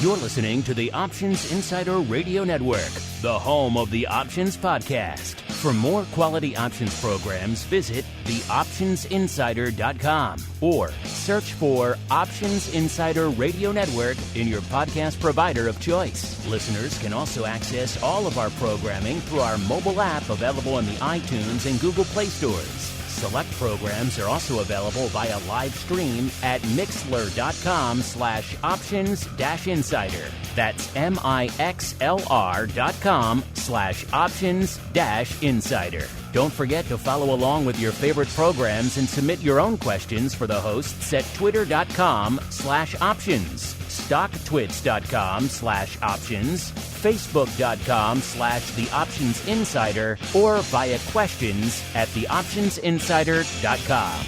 You're listening to the Options Insider Radio Network, the home of the Options Podcast. For more quality options programs, visit theoptionsinsider.com or search for Options Insider Radio Network in your podcast provider of choice. Listeners can also access all of our programming through our mobile app available in the iTunes and Google Play stores. Select programs are also available via live stream at mixlr.com/options-insider. That's mixlr.com/options-insider. Don't forget to follow along with your favorite programs and submit your own questions for the hosts at twitter.com/options, stocktwits.com/options, facebook.com/theoptionsinsider, or via questions at theoptionsinsider.com.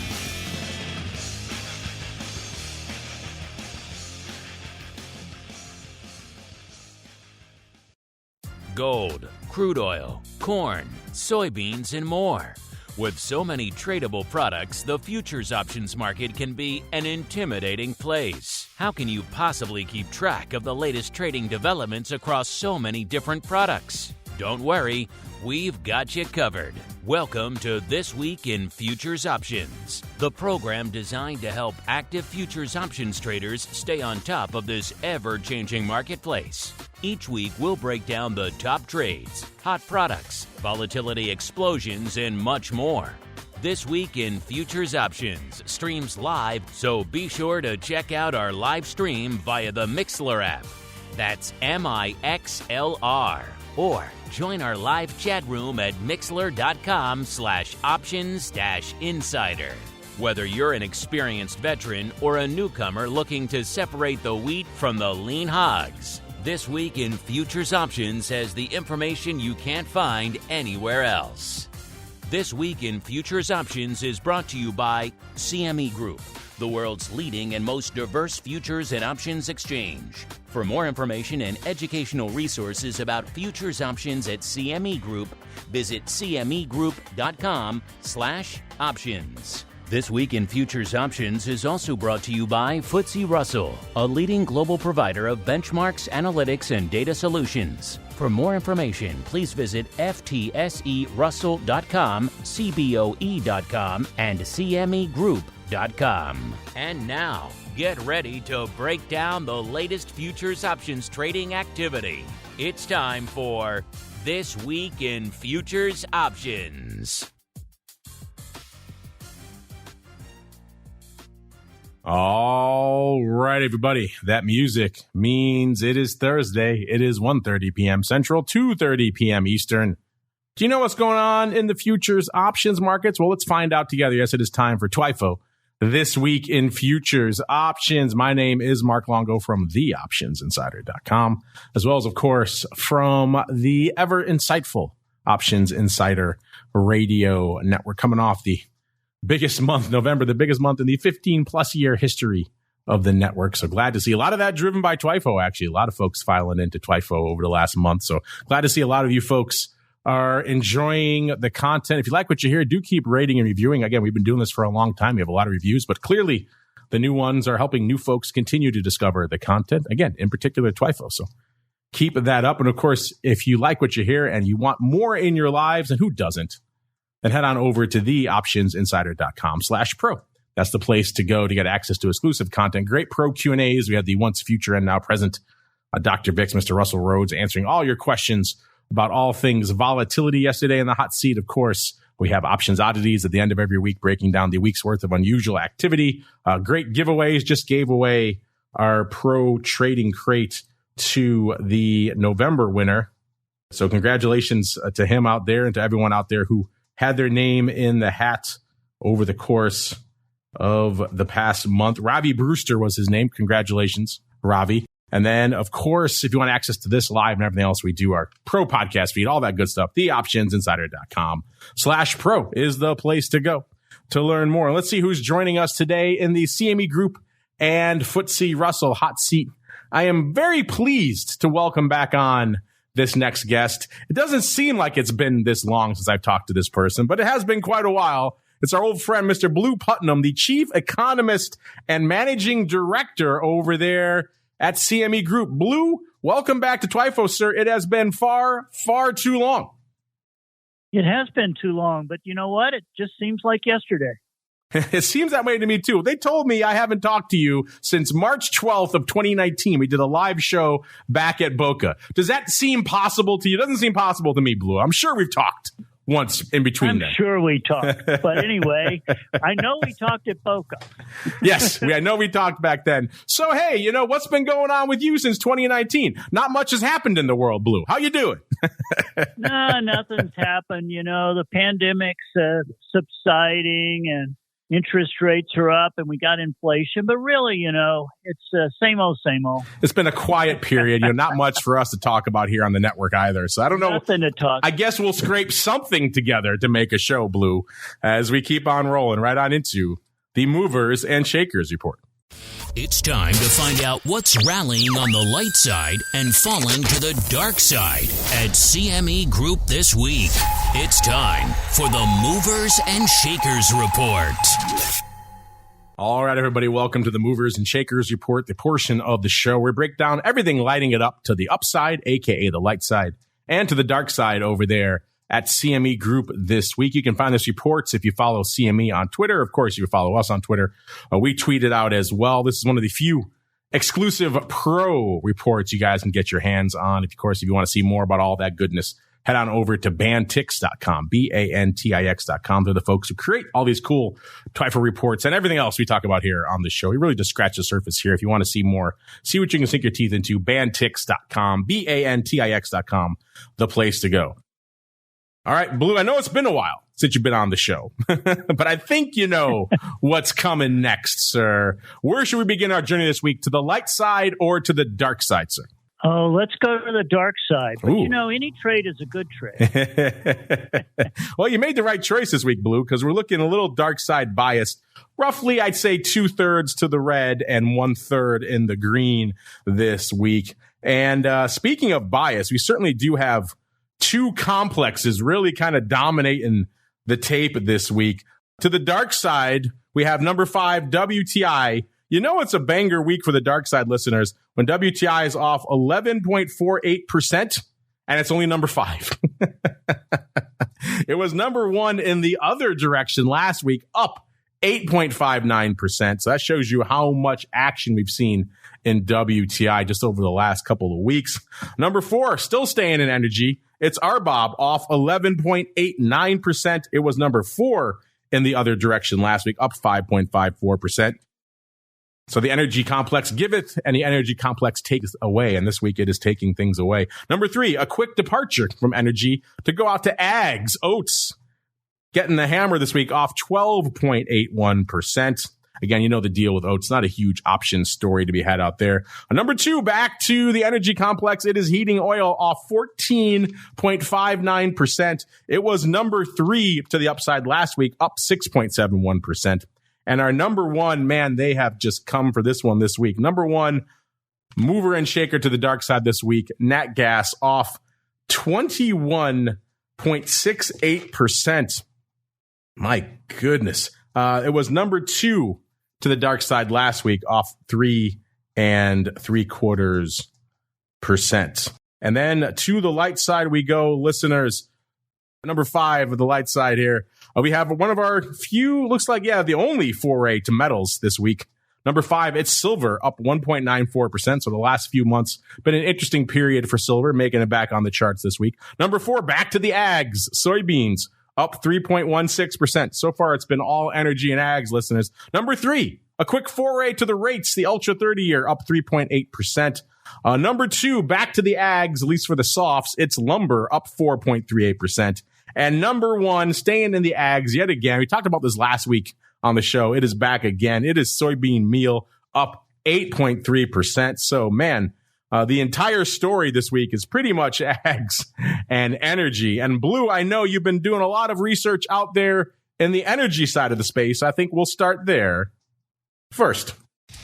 Gold, crude oil, corn, soybeans, and more. With so many tradable products, the futures options market can be an intimidating place. How can you possibly keep track of the latest trading developments across so many different products? Don't worry, we've got you covered. Welcome to This Week in Futures Options, the program designed to help active futures options traders stay on top of this ever-changing marketplace. Each week, we'll break down the top trades, hot products, volatility explosions, and much more. This Week in Futures Options streams live, so be sure to check out our live stream via the Mixlr app. That's MIXLR. Or join our live chat room at mixlr.com/options-insider. Whether you're an experienced veteran or a newcomer looking to separate the wheat from the lean hogs, This Week in Futures Options has the information you can't find anywhere else. This Week in Futures Options is brought to you by CME Group, the world's leading and most diverse futures and options exchange. For more information and educational resources about futures options at CME Group, visit cmegroup.com/options. This Week in Futures Options is also brought to you by FTSE Russell, a leading global provider of benchmarks, analytics, and data solutions. For more information, please visit ftserussell.com, cboe.com, and cmegroup.com. And now, get ready to break down the latest futures options trading activity. It's time for This Week in Futures Options. All right, everybody. That music means it is Thursday. It is 1:30 p.m. Central, 2:30 p.m. Eastern. Do you know what's going on in the futures options markets? Well, let's find out together. Yes, it is time for TWIFO, This Week in Futures Options. My name is Mark Longo from theoptionsinsider.com, as well as, of course, from the ever insightful Options Insider Radio Network, coming off the biggest month, November, the biggest month in the 15-plus year history of the network. So glad to see a lot of that driven by TWIFO, actually. A lot of folks filing into TWIFO over the last month. So glad to see a lot of you folks are enjoying the content. If you like what you hear, do keep rating and reviewing. Again, we've been doing this for a long time. We have a lot of reviews, but clearly the new ones are helping new folks continue to discover the content. Again, in particular, TWIFO. So keep that up. And of course, if you like what you hear and you want more in your lives, and who doesn't, then head on over to theoptionsinsider.com/pro. That's the place to go to get access to exclusive content. Great pro Q&As. We have the once future and now present Dr. Bix, Mr. Russell Rhodes, answering all your questions about all things volatility. Yesterday in the hot seat, of course, we have options oddities at the end of every week, breaking down the week's worth of unusual activity. Great giveaways. Just gave away our pro trading crate to the November winner. So congratulations to him out there and to everyone out there who had their name in the hat over the course of the past month. Ravi Brewster was his name. Congratulations, Ravi. And then, of course, if you want access to this live and everything else we do, our pro podcast feed, all that good stuff, theoptionsinsider.com/pro is the place to go to learn more. Let's see who's joining us today in the CME Group and FTSE Russell hot seat. I am very pleased to welcome back on this next guest. It doesn't seem like it's been this long since I've talked to this person, but it has been quite a while. It's our old friend, Mr. Blue Putnam, the chief economist and managing director over there at CME Group. Blue, welcome back to TWIFO, sir. It has been far, far too long. It has been too long, but you know what? It just seems like yesterday. It seems that way to me, too. They told me I haven't talked to you since March 12th of 2019. We did a live show back at Boca. Does that seem possible to you? It doesn't seem possible to me, Blue. I'm sure we've talked once in between then. I'm sure we talked. But anyway, I know we talked at Boca. Yes, I know we talked back then. So, hey, you know, what's been going on with you since 2019? Not much has happened in the world, Blue. How you doing? No, nothing's happened. You know, the pandemic's subsiding and interest rates are up and we got inflation, but really, you know, it's same old, same old. It's been a quiet period, you know, not much for us to talk about here on the network either. So I don't know. Nothing to talk. I guess we'll scrape something together to make a show, Blue, as we keep on rolling right on into the Movers and Shakers report. It's time to find out what's rallying on the light side and falling to the dark side at CME Group this week. It's time for the Movers and Shakers report. All right, everybody, welcome to the Movers and Shakers report, the portion of the show where we break down everything lighting it up to the upside, aka the light side, and to the dark side over there at CME Group this week. You can find this reports if you follow CME on Twitter. Of course, you follow us on Twitter. We tweet it out as well. This is one of the few exclusive pro reports you guys can get your hands on. Of course, if you want to see more about all that goodness, head on over to bantix.com, BANTIX.com. They're the folks who create all these cool TWIFO reports and everything else we talk about here on the show. We really just scratch the surface here. If you want to see more, see what you can sink your teeth into, bantix.com, BANTIX.com, the place to go. All right, Blue, I know it's been a while since you've been on the show, but I think you know what's coming next, sir. Where should we begin our journey this week? To the light side or to the dark side, sir? Oh, let's go to the dark side. But, you know, any trade is a good trade. Well, you made the right choice this week, Blue, because we're looking a little dark side biased. Roughly, I'd say 2/3 to the red and 1/3 in the green this week. And speaking of bias, we certainly do have two complexes really kind of dominating the tape this week. To the dark side, we have number 5, WTI. You know it's a banger week for the dark side listeners when WTI is off 11.48% and it's only number 5. It was number 1 in the other direction last week, up 8.59%. So that shows you how much action we've seen in WTI just over the last couple of weeks. Number 4, still staying in energy. It's RBOB off 11.89%. It was number 4 in the other direction last week, up 5.54%. So the energy complex giveth and the energy complex takes away. And this week it is taking things away. Number 3, a quick departure from energy to go out to ags. Oats getting the hammer this week off 12.81%. Again, you know the deal with oats, not a huge option story to be had out there. Number 2, back to the energy complex. It is heating oil off 14.59%. It was number 3 to the upside last week, up 6.71%. And our number 1, man, they have just come for this one this week. Number 1, mover and shaker to the dark side this week, nat gas off 21.68%. My goodness. It was number 2 to the dark side last week, off 3.75%. And then to the light side we go, listeners. Number 5 of the light side here. We have one of our few, looks like, the only foray to metals this week. Number 5, it's silver, up 1.94%. So the last few months, been an interesting period for silver, making it back on the charts this week. Number 4, back to the ags, soybeans, up 3.16%. So far, it's been all energy and ags, listeners. Number 3, a quick foray to the rates, the Ultra 30-year, up 3.8%. Number 2, back to the ags, at least for the softs, it's lumber, up 4.38%. And number 1, staying in the ags yet again. We talked about this last week on the show. It is back again. It is soybean meal, up 8.3%. So, man, the entire story this week is pretty much ags and energy. And Blue, I know you've been doing a lot of research out there in the energy side of the space. I think we'll start there first.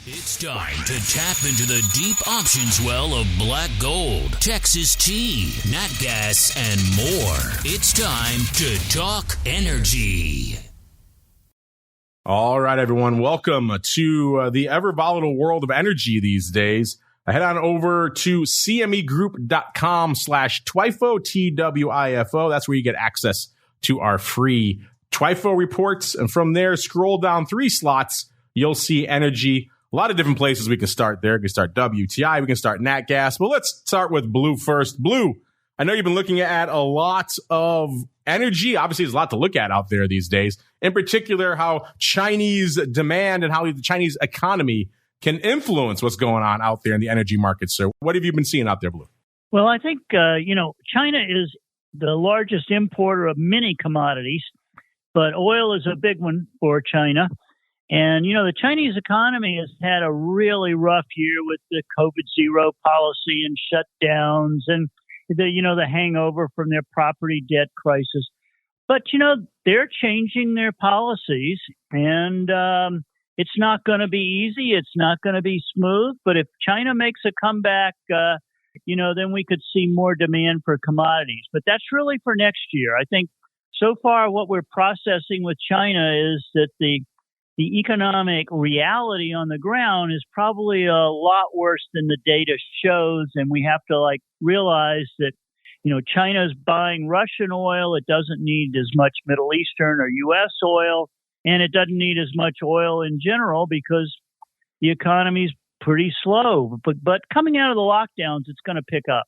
It's time to tap into the deep options well of black gold, Texas tea, nat gas, and more. It's time to talk energy. All right, everyone. Welcome to the ever volatile world of energy these days. Head on over to cmegroup.com/TWIFO, TWIFO. That's where you get access to our free TWIFO reports. And from there, scroll down 3 slots. You'll see energy. A lot of different places we can start there. We can start WTI. We can start nat gas. But let's start with blue first. Blue, I know you've been looking at a lot of energy. Obviously, there's a lot to look at out there these days. In particular, how Chinese demand and how the Chinese economy can influence what's going on out there in the energy market. So what have you been seeing out there, Blue? Well, I think, China is the largest importer of many commodities, but oil is a big one for China. And, the Chinese economy has had a really rough year with the COVID-0 policy and shutdowns and the hangover from their property debt crisis. But, they're changing their policies, and it's not going to be easy. It's not going to be smooth. But if China makes a comeback, then we could see more demand for commodities. But that's really for next year. I think so far what we're processing with China is that the economic reality on the ground is probably a lot worse than the data shows. And we have to realize that, China's buying Russian oil. It doesn't need as much Middle Eastern or U.S. oil. And it doesn't need as much oil in general because the economy's pretty slow. But coming out of the lockdowns, it's going to pick up.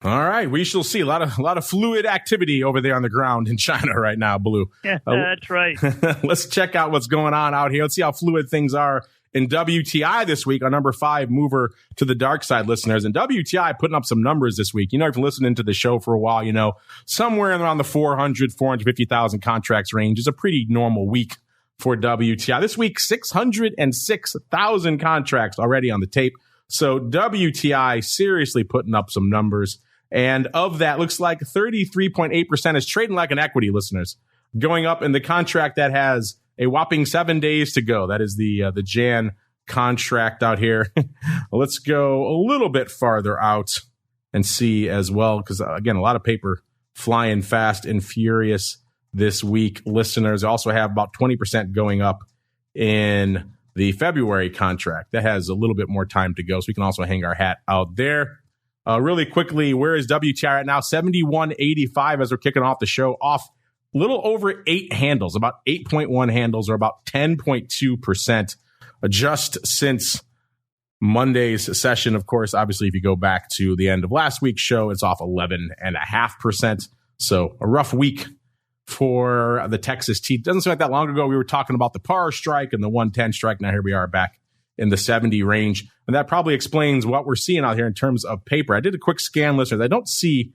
All right, we shall see a lot of fluid activity over there on the ground in China right now, Blue. Yeah, that's right. Let's check out what's going on out here. Let's see how fluid things are in WTI this week, our number 5 mover to the dark side, listeners. And WTI putting up some numbers this week. If you're listening to the show for a while, somewhere around the 450,000 contracts range is a pretty normal week for WTI. This week, 606,000 contracts already on the tape. So WTI seriously putting up some numbers. And of that, looks like 33.8% is trading like an equity, listeners, going up in the contract that has a whopping 7 days to go. That is the Jan contract out here. Let's go a little bit farther out and see as well, because, again, a lot of paper flying fast and furious this week, listeners. Also have about 20% going up in the February contract. That has a little bit more time to go, so we can also hang our hat out there. Really quickly, where is WTI right now? 71.85 as we're kicking off the show, off a little over 8 handles, about 8.1 handles, or about 10.2% just since Monday's session. Of course, obviously, if you go back to the end of last week's show, it's off 11.5%. So a rough week for the Texas T. Doesn't seem like that long ago we were talking about the par strike and the 110 strike. Now here we are back in the 70 range. And that probably explains what we're seeing out here in terms of paper. I did a quick scan, listeners. I don't see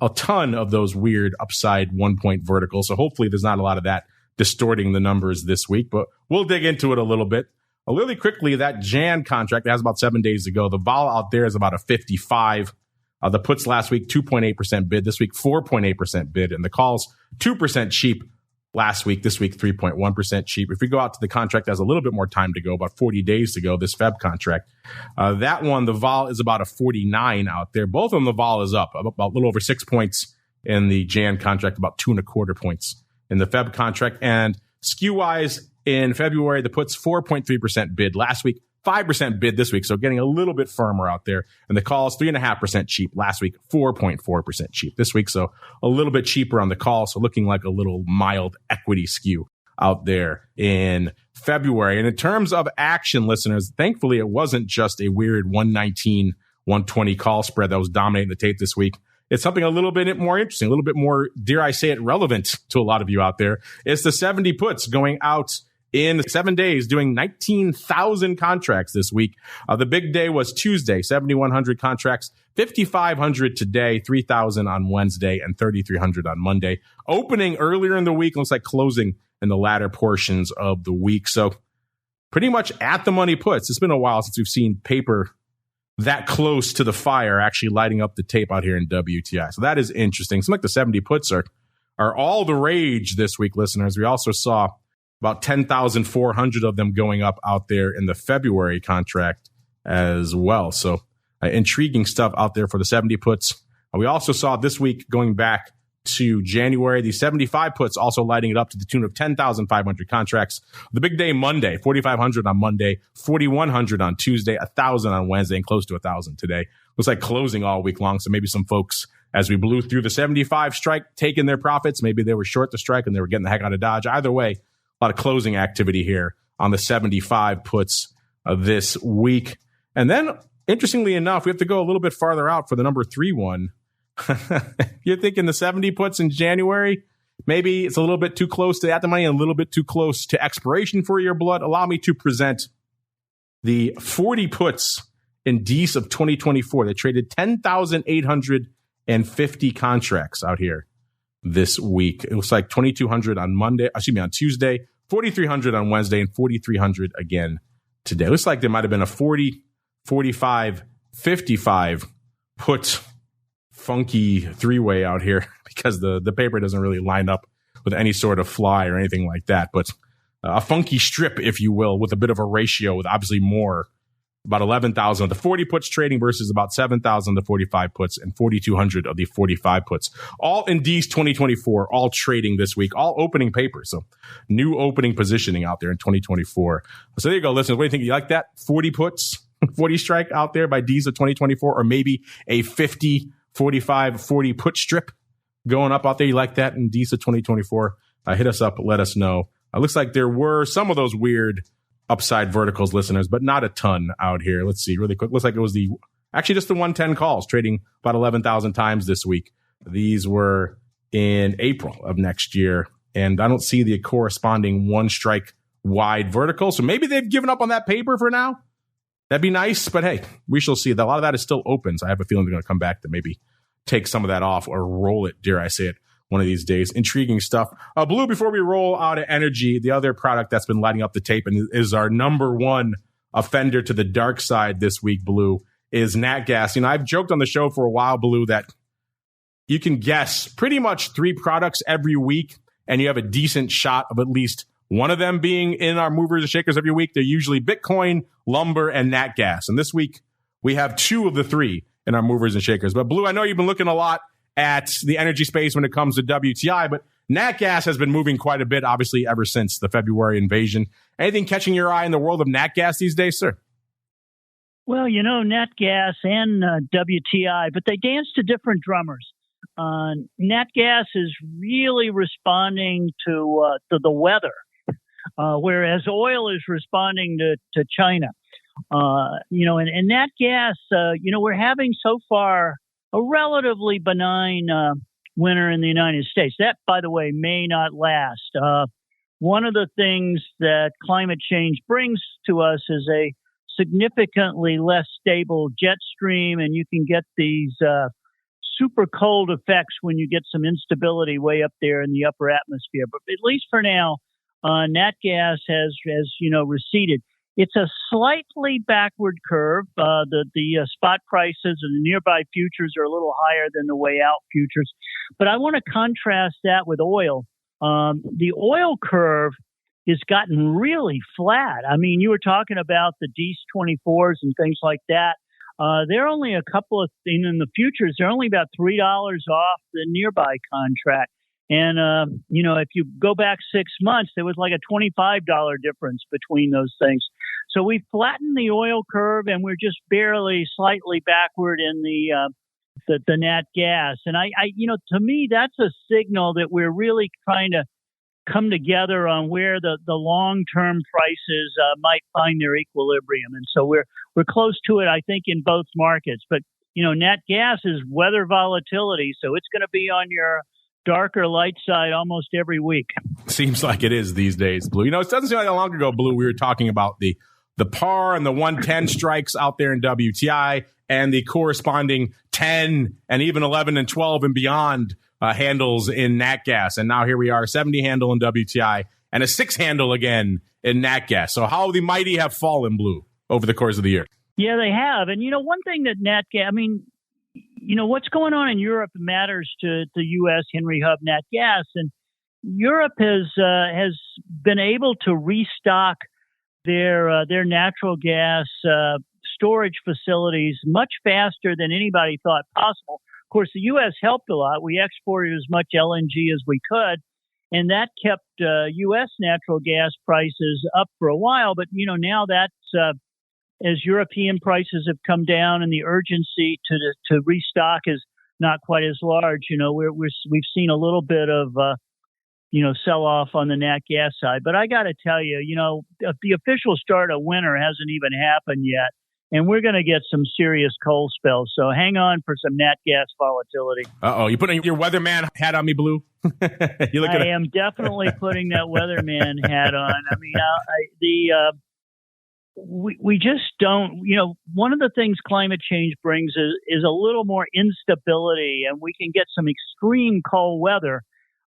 a ton of those weird upside 1-point verticals. So hopefully there's not a lot of that distorting the numbers this week, but we'll dig into it a little bit. Really quickly, that Jan contract that has about 7 days to go. The vol out there is about a 55. The puts last week, 2.8% bid. This week, 4.8% bid. And the calls, 2% cheap last week. This week, 3.1% cheap. If we go out to the contract that has a little bit more time to go, about 40 days to go, this Feb contract, that one, the vol is about a 49 out there. Both of them, the vol is up about a little over 6 points in the Jan contract, about 2.25 points in the Feb contract. And skew-wise, in February, the puts 4.3% bid last week, 5% bid this week, so getting a little bit firmer out there. And the calls, 3.5% cheap last week, 4.4% cheap this week, so a little bit cheaper on the call, so looking like a little mild equity skew out there in February. And in terms of action, listeners, thankfully it wasn't just a weird 119, 120 call spread that was dominating the tape this week. It's something a little bit more interesting, a little bit more, dare I say it, relevant to a lot of you out there. It's the 70 puts going out in 7 days, doing 19,000 contracts this week. The big day was Tuesday, 7,100 contracts, 5,500 today, 3,000 on Wednesday, and 3,300 on Monday. Opening earlier in the week, looks like closing in the latter portions of the week. So pretty much at the money puts. It's been a while since we've seen paper that close to the fire actually lighting up the tape out here in WTI. So that is interesting. Seems like the 70 puts are all the rage this week, listeners. We also saw about 10,400 of them going up out there in the February contract as well. So intriguing stuff out there for the 70 puts. We also saw this week, going back to January. The 75 puts also lighting it up to the tune of 10,500 contracts. The big day Monday, 4,500 on Monday, 4,100 on Tuesday, 1,000 on Wednesday, and close to 1,000 today. Looks like closing all week long. So maybe some folks, as we blew through the 75 strike, taking their profits. Maybe they were short the strike and they were getting the heck out of Dodge. Either way, a lot of closing activity here on the 75 puts this week. And then, interestingly enough, we have to go a little bit farther out for the number 3 one. You're thinking the 70 puts in January? Maybe it's a little bit too close to at the money and a little bit too close to expiration for your blood. Allow me to present the 40 puts in Dece of 2024. They traded 10,850 contracts out here this week. It looks like 2,200 on Tuesday, 4,300 on Wednesday, and 4,300 again today. It looks like there might have been a 40, 45, 55 put funky three-way out here because the paper doesn't really line up with any sort of fly or anything like that. But a funky strip, if you will, with a bit of a ratio with obviously more, about 11,000 of the 40 puts trading versus about 7,000 of the 45 puts and 4,200 of the 45 puts. All in Dece 2024, all trading this week, all opening paper. So new opening positioning out there in 2024. So there you go, listeners. What do you think? You like that? 40 puts, 40 strike out there by Dece of 2024, or maybe a 50, 45, 40 put strip going up out there. You like that in Dece of 2024? Hit us up. Let us know. Looks like there were some of those weird upside verticals, listeners, but not a ton out here. Let's see really quick. Looks like it was just the 110 calls trading about 11,000 times this week. These were in April of next year, and I don't see the corresponding one strike wide vertical. So maybe they've given up on that paper for now. That'd be nice, but hey, we shall see. A lot of that is still open, so I have a feeling they're going to come back to maybe take some of that off or roll it, dare I say it, one of these days. Intriguing stuff. Blue, before we roll out of energy, the other product that's been lighting up the tape and is our number one offender to the dark side this week, Blue, is nat gas. You know, I've joked on the show for a while, Blue, that you can guess pretty much 3 products every week, and you have a decent shot of at least one of them being in our movers and shakers every week. They're usually Bitcoin, lumber, and nat gas. And this week, we have 2 of the 3 in our movers and shakers. But Blue, I know you've been looking a lot at the energy space when it comes to WTI, but nat gas has been moving quite a bit, obviously, ever since the February invasion. Anything catching your eye in the world of nat gas these days, sir? Well, you know, nat gas and WTI, but they dance to different drummers. Nat gas is really responding to the weather, whereas oil is responding to China. And nat gas, we're having so far a relatively benign winter in the United States. That, by the way, may not last. One of the things that climate change brings to us is a significantly less stable jet stream, and you can get these super cold effects when you get some instability way up there in the upper atmosphere. But at least for now, nat gas has receded. It's a slightly backward curve. The spot prices and the nearby futures are a little higher than the way out futures. But I want to contrast that with oil. The oil curve has gotten really flat. I mean, you were talking about the Dece 24s and things like that. They're only a couple of things in the futures. They're only about $3 off the nearby contract. And, if you go back 6 months, there was like a $25 difference between those things. So we flattened the oil curve, and we're just barely slightly backward in the nat gas. And to me, that's a signal that we're really trying to come together on where the long-term prices might find their equilibrium. And so we're close to it, I think, in both markets. But, nat gas is weather volatility, so it's going to be on your darker light side almost every week. Seems like it is these days, Blue. It doesn't seem like that long ago, Blue, we were talking about the par and the 110 strikes out there in WTI and the corresponding 10 and even 11 and 12 and beyond handles in nat gas. And now here we are, 70 handle in WTI and a 6 handle again in nat gas. So how the mighty have fallen, Blue, over the course of the year. Yeah, they have. And, one thing that nat gas, what's going on in Europe matters to the U.S. Henry Hub nat gas. And Europe has been able to restock their natural gas storage facilities much faster than anybody thought possible, Of course, the U.S. helped a lot. We exported as much LNG as we could, and that kept U.S. natural gas prices up for a while. But, now that's as European prices have come down and the urgency to restock is not quite as large. We've seen a little bit of sell off on the nat gas side. But I got to tell you, the official start of winter hasn't even happened yet, and we're going to get some serious cold spells. So hang on for some nat gas volatility. Uh-oh, you putting your weatherman hat on me, Blue? I am definitely putting that weatherman hat on. I mean, we just don't, one of the things climate change brings is a little more instability, and we can get some extreme cold weather,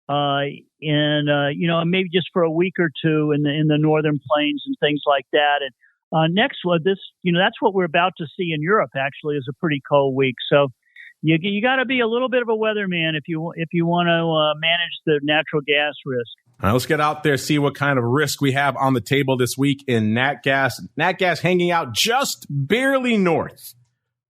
maybe just for a week or two in the northern plains and things like that. And next one, that's what we're about to see in Europe. Actually, is a pretty cold week. So you got to be a little bit of a weatherman if you want to manage the natural gas risk. All right, let's get out there, see what kind of risk we have on the table this week in nat gas. Nat gas hanging out just barely north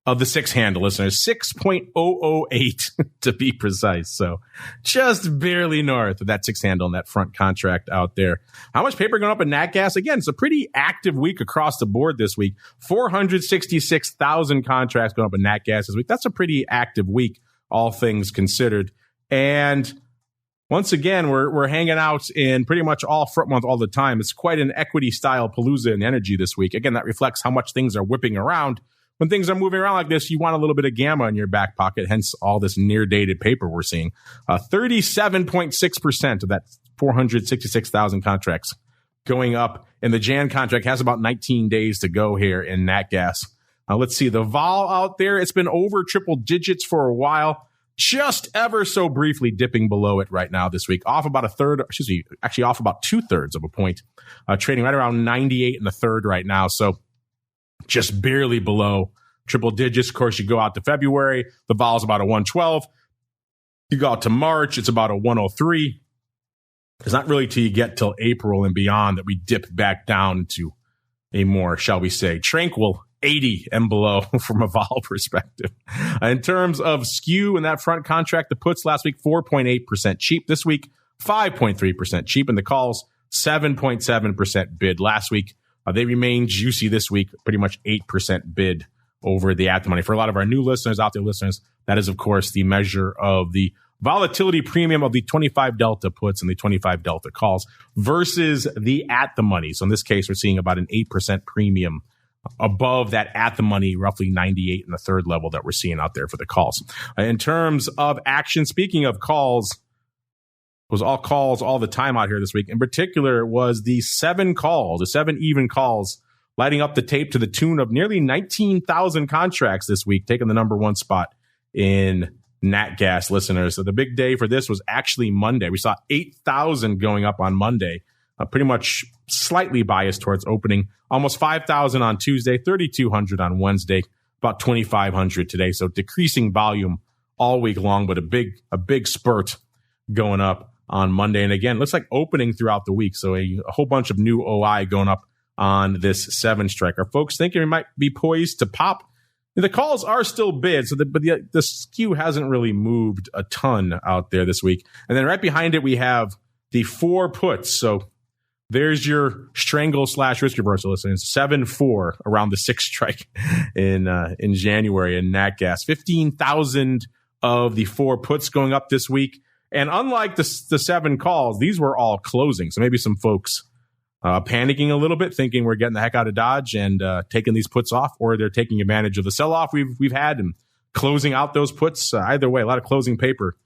of the 6-handle, listeners, 6.008 to be precise. So just barely north of that 6-handle and that front contract out there. How much paper going up in nat gas? Again, it's a pretty active week across the board this week. 466,000 contracts going up in nat gas this week. That's a pretty active week, all things considered. And once again, we're hanging out in pretty much all front month all the time. It's quite an equity style palooza in energy this week. Again, that reflects how much things are whipping around. When things are moving around like this, you want a little bit of gamma in your back pocket, hence all this near dated paper we're seeing. 37.6% of that 466,000 contracts going up. And the Jan contract has about 19 days to go here in nat gas. Let's see, the vol out there, it's been over triple digits for a while. Just ever so briefly dipping below it right now this week, off about off about 2/3 of a point, trading right around 98 1/3 right now. So just barely below triple digits. Of course, you go out to February, the vol is about a 112. You go out to March, it's about a 103. It's not really till you get till April and beyond that we dip back down to a more, shall we say, tranquil 80 and below from a vol perspective. In terms of skew in that front contract, the puts last week, 4.8% cheap. This week, 5.3% cheap. And the calls, 7.7% bid. Last week, they remain juicy this week, pretty much 8% bid over the at the money. For a lot of our new listeners, out there listeners, that is, of course, the measure of the volatility premium of the 25 delta puts and the 25 delta calls versus the at the money. So in this case, we're seeing about an 8% premium above that at the money, roughly 98 1/3 level that we're seeing out there for the calls. In terms of action, speaking of calls, was all calls all the time out here this week. In particular, was the 7 even calls, lighting up the tape to the tune of nearly 19,000 contracts this week, taking the number one spot in nat gas, listeners. So the big day for this was actually Monday. We saw 8,000 going up on Monday, pretty much slightly biased towards opening. Almost 5,000 on Tuesday, 3,200 on Wednesday, about 2,500 today. So decreasing volume all week long, but a big spurt going up on Monday. And again, looks like opening throughout the week. So a whole bunch of new OI going up on this 7 strike. Are folks thinking we might be poised to pop? The calls are still bid, but the skew hasn't really moved a ton out there this week. And then right behind it, we have the 4 puts. So there's your strangle/risk reversal, listeners. 7-4 around the 6 strike in January in nat gas. 15,000 of the 4 puts going up this week. And unlike the 7 calls, these were all closing. So maybe some folks panicking a little bit, thinking we're getting the heck out of Dodge and taking these puts off, or they're taking advantage of the sell-off we've had and closing out those puts. Either way, a lot of closing paper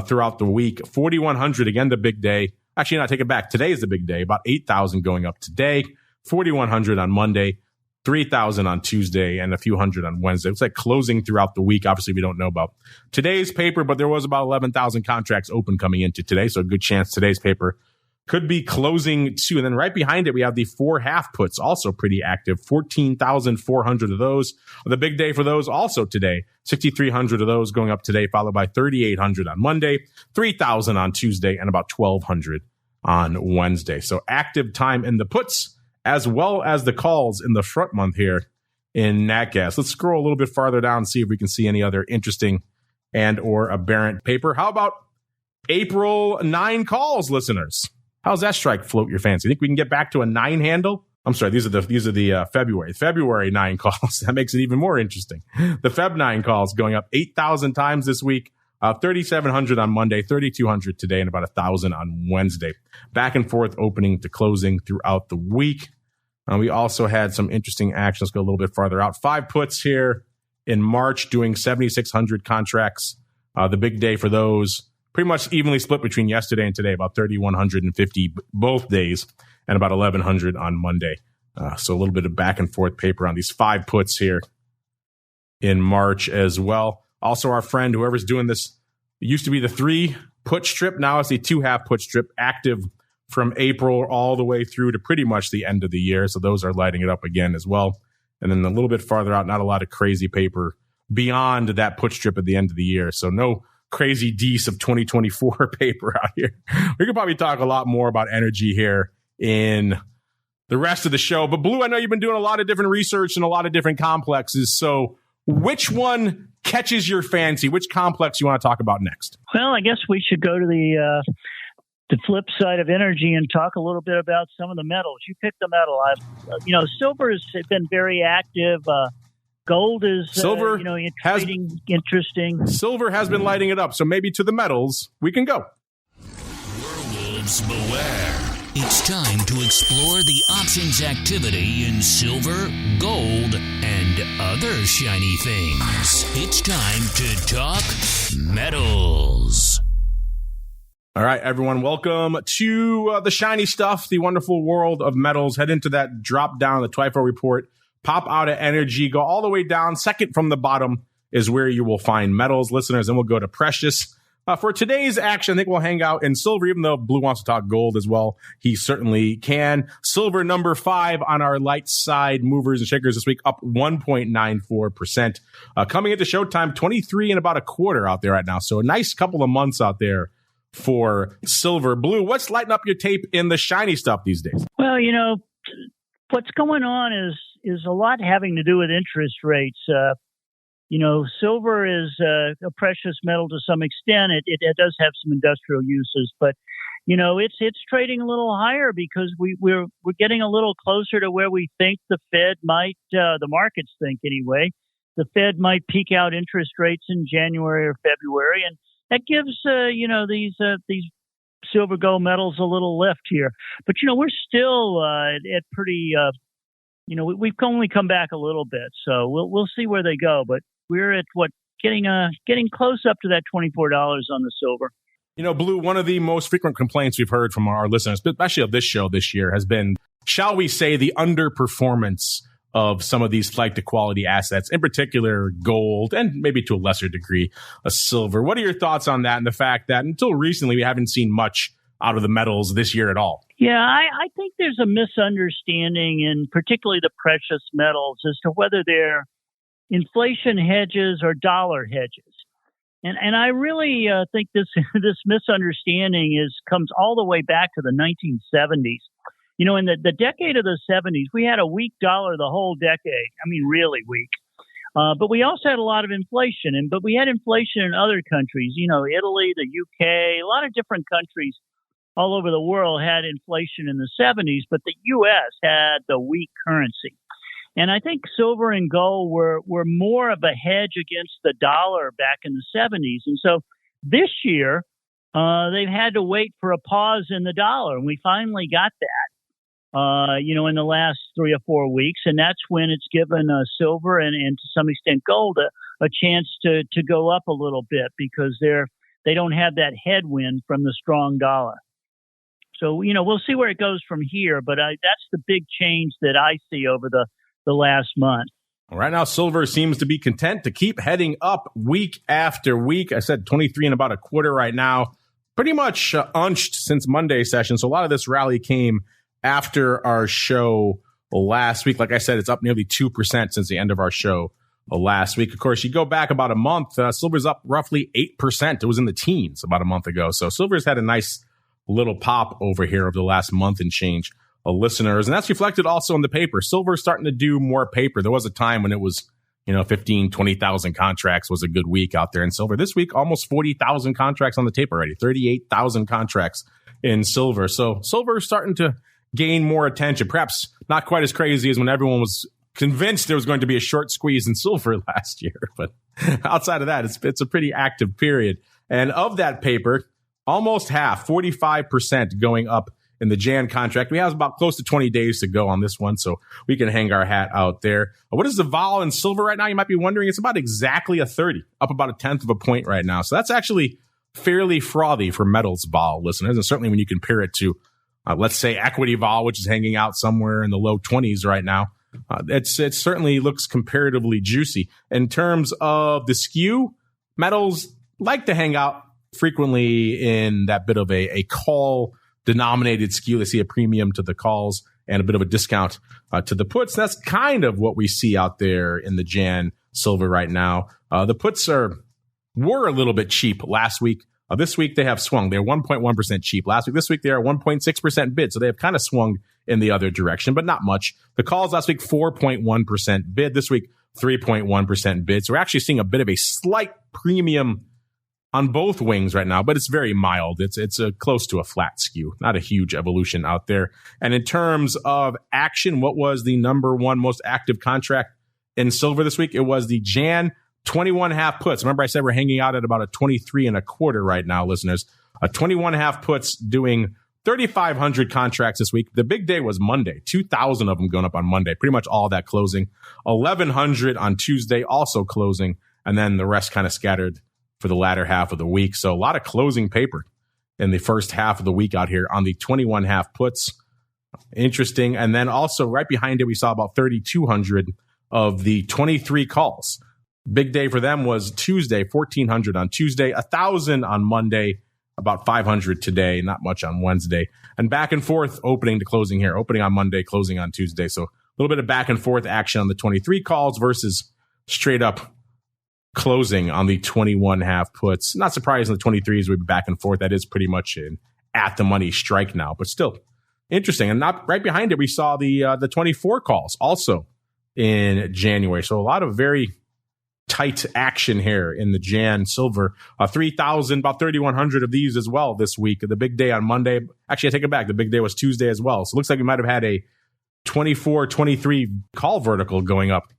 throughout the week. 4,100, again, the big day. Actually, not take it back. Today is the big day. About 8,000 going up today. 4,100 on Monday. 3,000 on Tuesday and a few hundred on Wednesday. It's like closing throughout the week. Obviously, we don't know about today's paper, but there was about 11,000 contracts open coming into today. So a good chance today's paper could be closing too. And then right behind it, we have the 4 half puts, also pretty active. 14,400 of those. The big day for those also today. 6,300 of those going up today, followed by 3,800 on Monday, 3,000 on Tuesday, and about 1,200 on Wednesday. So active time in the puts, as well as the calls in the front month here in nat gas. Let's scroll a little bit farther down and see if we can see any other interesting and or aberrant paper. How about April 9 calls, listeners? How's that strike float your fancy? Think we can get back to a 9 handle? I'm sorry, these are the February 9 calls. That makes it even more interesting. The Feb 9 calls going up 8,000 times this week, 3,700 on Monday, 3,200 today, and about 1,000 on Wednesday. Back and forth opening to closing throughout the week. We also had some interesting action. Let's go a little bit farther out. 5 puts here in March doing 7,600 contracts. The big day for those, pretty much evenly split between yesterday and today, about 3,150 both days, and about 1,100 on Monday. So a little bit of back and forth paper on these 5 puts here in March as well. Also, our friend, whoever's doing this, it used to be the 3 put strip. Now it's the 2.5 put strip, active from April all the way through to pretty much the end of the year. So those are lighting it up again as well. And then a little bit farther out, not a lot of crazy paper beyond that put strip at the end of the year. So no crazy D's of 2024 paper out here. We could probably talk a lot more about energy here in the rest of the show. But Blue, I know you've been doing a lot of different research and a lot of different complexes. So which one catches your fancy? Which complex you want to talk about next? Well, I guess we should go to the flip side of energy and talk a little bit about some of the metals. You picked the metal. Silver has been very active. Gold is silver interesting. Silver has been lighting it up. So maybe to the metals we can go. Werewolves beware. It's time to explore the options activity in silver, gold, and other shiny things. It's time to talk metals. All right, everyone, welcome to the shiny stuff, the wonderful world of metals. Head into that drop down, the TWIFO report, pop out of energy, go all the way down. Second from the bottom is where you will find metals, listeners, and we'll go to precious. For today's action, I think we'll hang out in silver, even though Blue wants to talk gold as well. He certainly can. Silver number 5 on our light side movers and shakers this week, up 1.94%. Coming into showtime, 23 and about a quarter out there right now. So a nice couple of months out there for silver. Blue, what's lighting up your tape in the shiny stuff these days? Well, what's going on is a lot having to do with interest rates. Silver is a precious metal to some extent. It does have some industrial uses, but it's trading a little higher because we're getting a little closer to where we think the Fed might, the markets think anyway, the Fed might peak out interest rates in January or February, and that gives these silver gold metals a little lift here. But we're still at pretty we've only come back a little bit, so we'll see where they go. But we're at getting close up to that $24 on the silver. Blue, one of the most frequent complaints we've heard from our listeners, especially of this show this year, has been, shall we say, the underperformance of some of these flight to quality assets, in particular gold, and maybe to a lesser degree, a silver. What are your thoughts on that and the fact that until recently we haven't seen much out of the metals this year at all? Yeah, I think there's a misunderstanding in particularly the precious metals as to whether they're inflation hedges or dollar hedges. And I really think this misunderstanding comes all the way back to the 1970s. In the decade of the 70s, we had a weak dollar the whole decade. I mean, really weak. But we also had a lot of inflation. But we had inflation in other countries, Italy, the UK, a lot of different countries all over the world had inflation in the 70s, but the U.S. had the weak currency. And I think silver and gold were more of a hedge against the dollar back in the 70s. And so this year, they've had to wait for a pause in the dollar. And we finally got that, in the last 3 or 4 weeks. And that's when it's given silver and to some extent gold a chance to go up a little bit because they don't have that headwind from the strong dollar. So, we'll see where it goes from here. But that's the big change that I see over the last month. Right now, silver seems to be content to keep heading up week after week. I said 23 and about a quarter right now. Pretty much unched since Monday's session. So a lot of this rally came after our show last week. Like I said, it's up nearly 2% since the end of our show last week. Of course, you go back about a month, silver's up roughly 8%. It was in the teens about a month ago. So silver's had a nice little pop over here over the last month and change. Listeners, and that's reflected also in the paper. Silver is starting to do more paper. There was a time when it was 15, 20,000 contracts was a good week out there in silver. This week, almost 40,000 contracts on the tape already, 38,000 contracts in silver. So silver is starting to gain more attention, perhaps not quite as crazy as when everyone was convinced there was going to be a short squeeze in silver last year. But outside of that, it's a pretty active period. And of that paper, almost half, 45% going up in the Jan contract. We have about close to 20 days to go on this one, so we can hang our hat out there. What is the vol in silver right now? You might be wondering. It's about exactly a 30, up about a tenth of a point right now. So that's actually fairly frothy for metals vol, listeners. And certainly when you compare it to, let's say, equity vol, which is hanging out somewhere in the low 20s right now, it certainly looks comparatively juicy. In terms of the skew, metals like to hang out frequently in that bit of a call denominated skew. They see a premium to the calls and a bit of a discount to the puts. That's kind of what we see out there in the Jan silver right now. The puts were a little bit cheap last week. This week they have swung. They're 1.1% cheap last week. This week they are 1.6% bid. So they have kind of swung in the other direction, but not much. The calls last week, 4.1% bid. This week, 3.1% bid. So we're actually seeing a bit of a slight premium on both wings right now, but it's very mild. It's close to a flat skew, not a huge evolution out there. And in terms of action, what was the number one most active contract in silver this week? It was the Jan 21.5 puts. Remember, I said we're hanging out at about a 23.25 right now, listeners. A 21.5 puts doing 3,500 contracts this week. The big day was Monday. 2,000 of them going up on Monday. Pretty much all that closing. 1,100 on Tuesday, also closing, and then the rest kind of scattered for the latter half of the week. So a lot of closing paper in the first half of the week out here on the 21.5 puts. Interesting. And then also right behind it, we saw about 3,200 of the 23 calls. Big day for them was Tuesday, 1,400 on Tuesday, 1,000 on Monday, about 500 today, not much on Wednesday. And back and forth opening to closing here, opening on Monday, closing on Tuesday. So a little bit of back and forth action on the 23 calls versus straight up closing on the 21.5 puts. Not surprising the 23s would be back and forth. That is pretty much an at the money strike now, but still interesting. And not right behind it, we saw the 24 calls also in January. So a lot of very tight action here in the Jan silver. 3,000, about 3,100 of these as well this week. The big day on Monday. Actually, I take it back. The big day was Tuesday as well. So it looks like we might have had a 24, 23 call vertical going up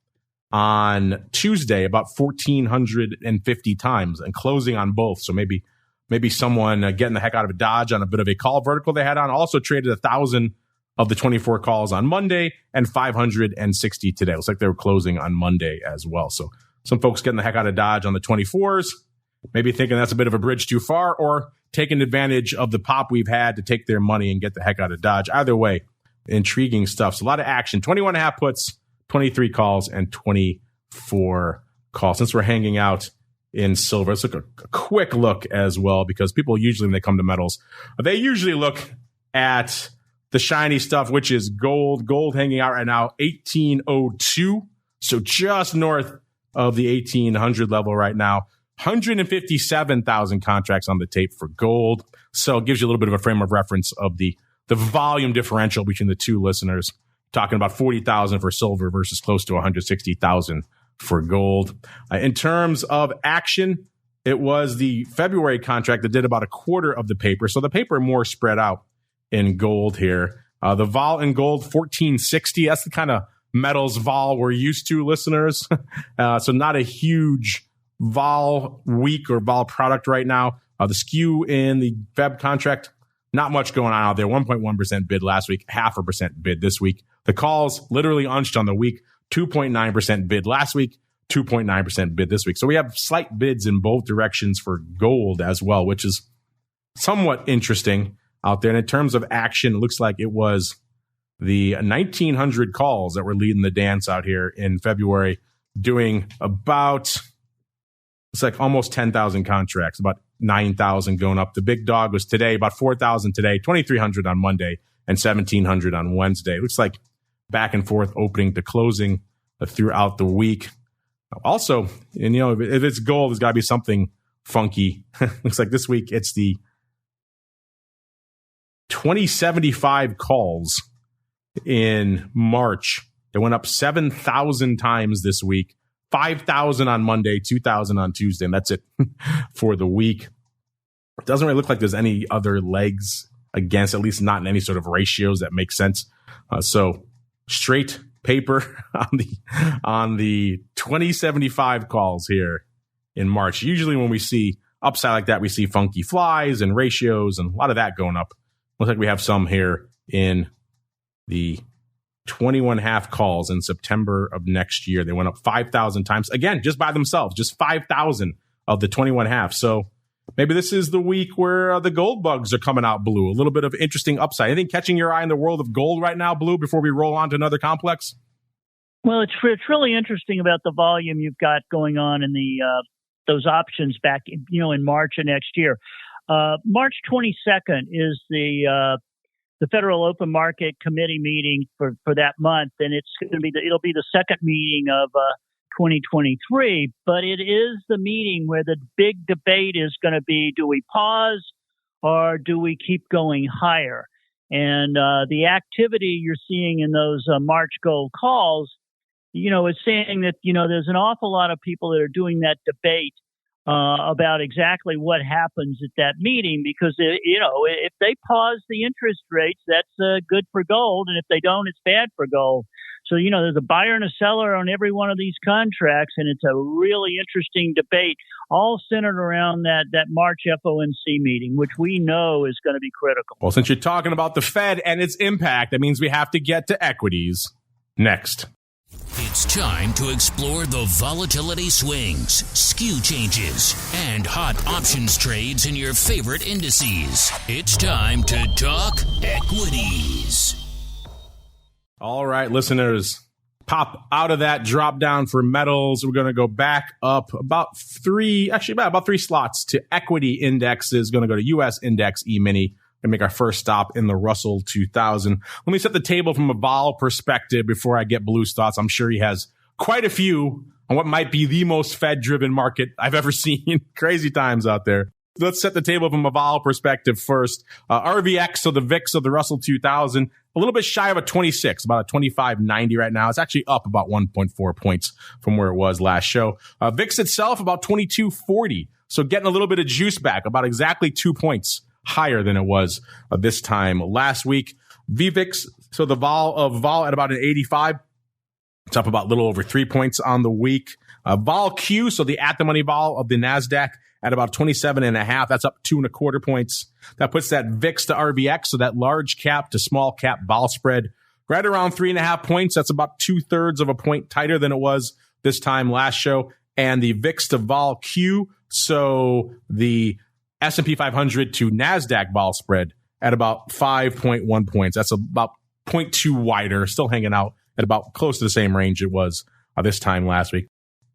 on Tuesday about 1,450 times and closing on both. So maybe someone getting the heck out of a Dodge on a bit of a call vertical they had on. Also traded 1,000 of the 24 calls on Monday and 560 today. Looks like they were closing on Monday as well. So some folks getting the heck out of Dodge on the 24s, maybe thinking that's a bit of a bridge too far, or taking advantage of the pop we've had to take their money and get the heck out of Dodge. Either way, intriguing stuff. So a lot of action. 21.5 puts, 23 calls, and 24 calls. Since we're hanging out in silver, let's look a quick look as well, because people usually, when they come to metals, they usually look at the shiny stuff, which is gold. Gold hanging out right now, 1,802. So just north of the 1,800 level right now. 157,000 contracts on the tape for gold. So it gives you a little bit of a frame of reference of the volume differential between the two, listeners. Talking about 40,000 for silver versus close to 160,000 for gold. In terms of action, it was the February contract that did about a quarter of the paper. So the paper more spread out in gold here. The vol in gold, 1,460. That's the kind of metals vol we're used to, listeners. So not a huge vol week or vol product right now. The skew in the Feb contract, not much going on out there. 1.1% bid last week, 0.5% bid this week. The calls literally unched on the week, 2.9% bid last week, 2.9% bid this week. So we have slight bids in both directions for gold as well, which is somewhat interesting out there. And in terms of action, it looks like it was the 1,900 calls that were leading the dance out here in February, doing about, it's like almost 10,000 contracts, about 9,000 going up. The big dog was today, about 4,000 today, 2,300 on Monday, and 1,700 on Wednesday. It looks like back and forth opening to closing throughout the week. Also, and if it's gold, there's got to be something funky. Looks like this week it's the 2075 calls in March. They went up 7,000 times this week. 5,000 on Monday, 2,000 on Tuesday, and that's it for the week. It doesn't really look like there's any other legs against, at least not in any sort of ratios that make sense. So straight paper on the 2075 calls here in March. Usually when we see upside like that, we see funky flies and ratios and a lot of that going up. Looks like we have some here in the 21.5 calls in September of next year. They went up 5,000 times. Again, just by themselves, just 5,000 of the 21.5. So maybe this is the week where the gold bugs are coming out, Blue. A little bit of interesting upside. Anything catching your eye in the world of gold right now, Blue, before we roll on to another complex? Well, it's really interesting about the volume you've got going on in the those options back, in March of next year. March 22nd is the Federal Open Market Committee meeting for that month, and it'll be the second meeting of 2023. But it is the meeting where the big debate is going to be: do we pause or do we keep going higher? And the activity you're seeing in those March gold calls, is saying that there's an awful lot of people that are doing that debate about exactly what happens at that meeting, because if they pause the interest rates, that's good for gold, and if they don't, it's bad for gold. So there's a buyer and a seller on every one of these contracts, and it's a really interesting debate, all centered around that March FOMC meeting, which we know is going to be critical. Well, since you're talking about the Fed and its impact, that means we have to get to equities next. It's time to explore the volatility swings, skew changes, and hot options trades in your favorite indices. It's time to talk equities. All right, listeners, pop out of that drop down for metals. We're going to go back up about three slots to equity indexes. Going to go to U.S. Index E-mini. And make our first stop in the Russell 2000. Let me set the table from a vol perspective before I get Blue's thoughts. I'm sure he has quite a few on what might be the most Fed-driven market I've ever seen. Crazy times out there. Let's set the table from a vol perspective first. RVX, so the VIX of the Russell 2000, a little bit shy of a 26, about a 25.90 right now. It's actually up about 1.4 points from where it was last show. VIX itself, about 22.40. So getting a little bit of juice back, about exactly 2 points higher than it was this time last week. VVIX, so the vol at about an 85. It's up about a little over 3 points on the week. Vol Q, so the at-the-money vol of the NASDAQ at about 27.5. That's up 2.25 points. That puts that VIX to RVX, so that large cap to small cap vol spread, right around 3.5 points. That's about 2/3 of a point tighter than it was this time last show. And the VIX to vol Q, so the S&P 500 to NASDAQ vol spread at about 5.1 points. That's about 0.2 wider, still hanging out at about close to the same range it was this time last week.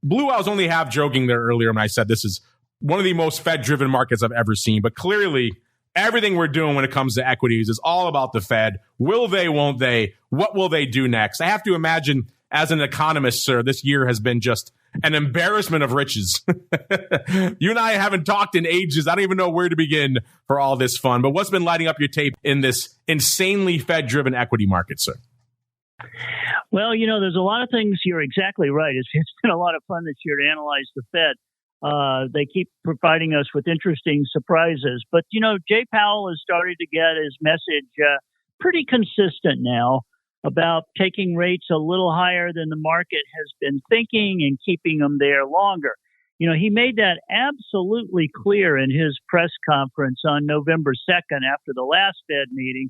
Blue, I was only half joking there earlier when I said this is one of the most Fed-driven markets I've ever seen. But clearly, everything we're doing when it comes to equities is all about the Fed. Will they, won't they? What will they do next? I have to imagine, as an economist, sir, this year has been just an embarrassment of riches. You and I haven't talked in ages. I don't even know where to begin for all this fun. But what's been lighting up your tape in this insanely Fed-driven equity market, sir? Well, there's a lot of things. You're exactly right. It's been a lot of fun this year to analyze the Fed. They keep providing us with interesting surprises. But, Jay Powell has started to get his message pretty consistent now about taking rates a little higher than the market has been thinking and keeping them there longer. He made that absolutely clear in his press conference on November 2nd after the last Fed meeting.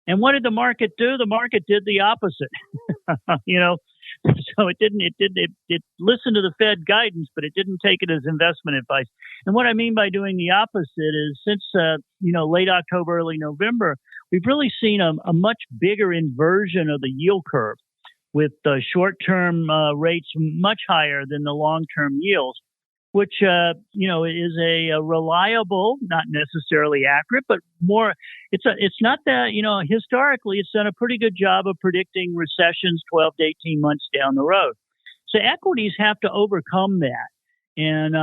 And what did the market do? The market did the opposite. So it listened to the Fed guidance, but it didn't take it as investment advice. And what I mean by doing the opposite is since, late October, early November, we've really seen a much bigger inversion of the yield curve with the short-term rates much higher than the long-term yields, which, is a reliable, not necessarily accurate, but more, it's not that, historically it's done a pretty good job of predicting recessions 12 to 18 months down the road. So equities have to overcome that. And,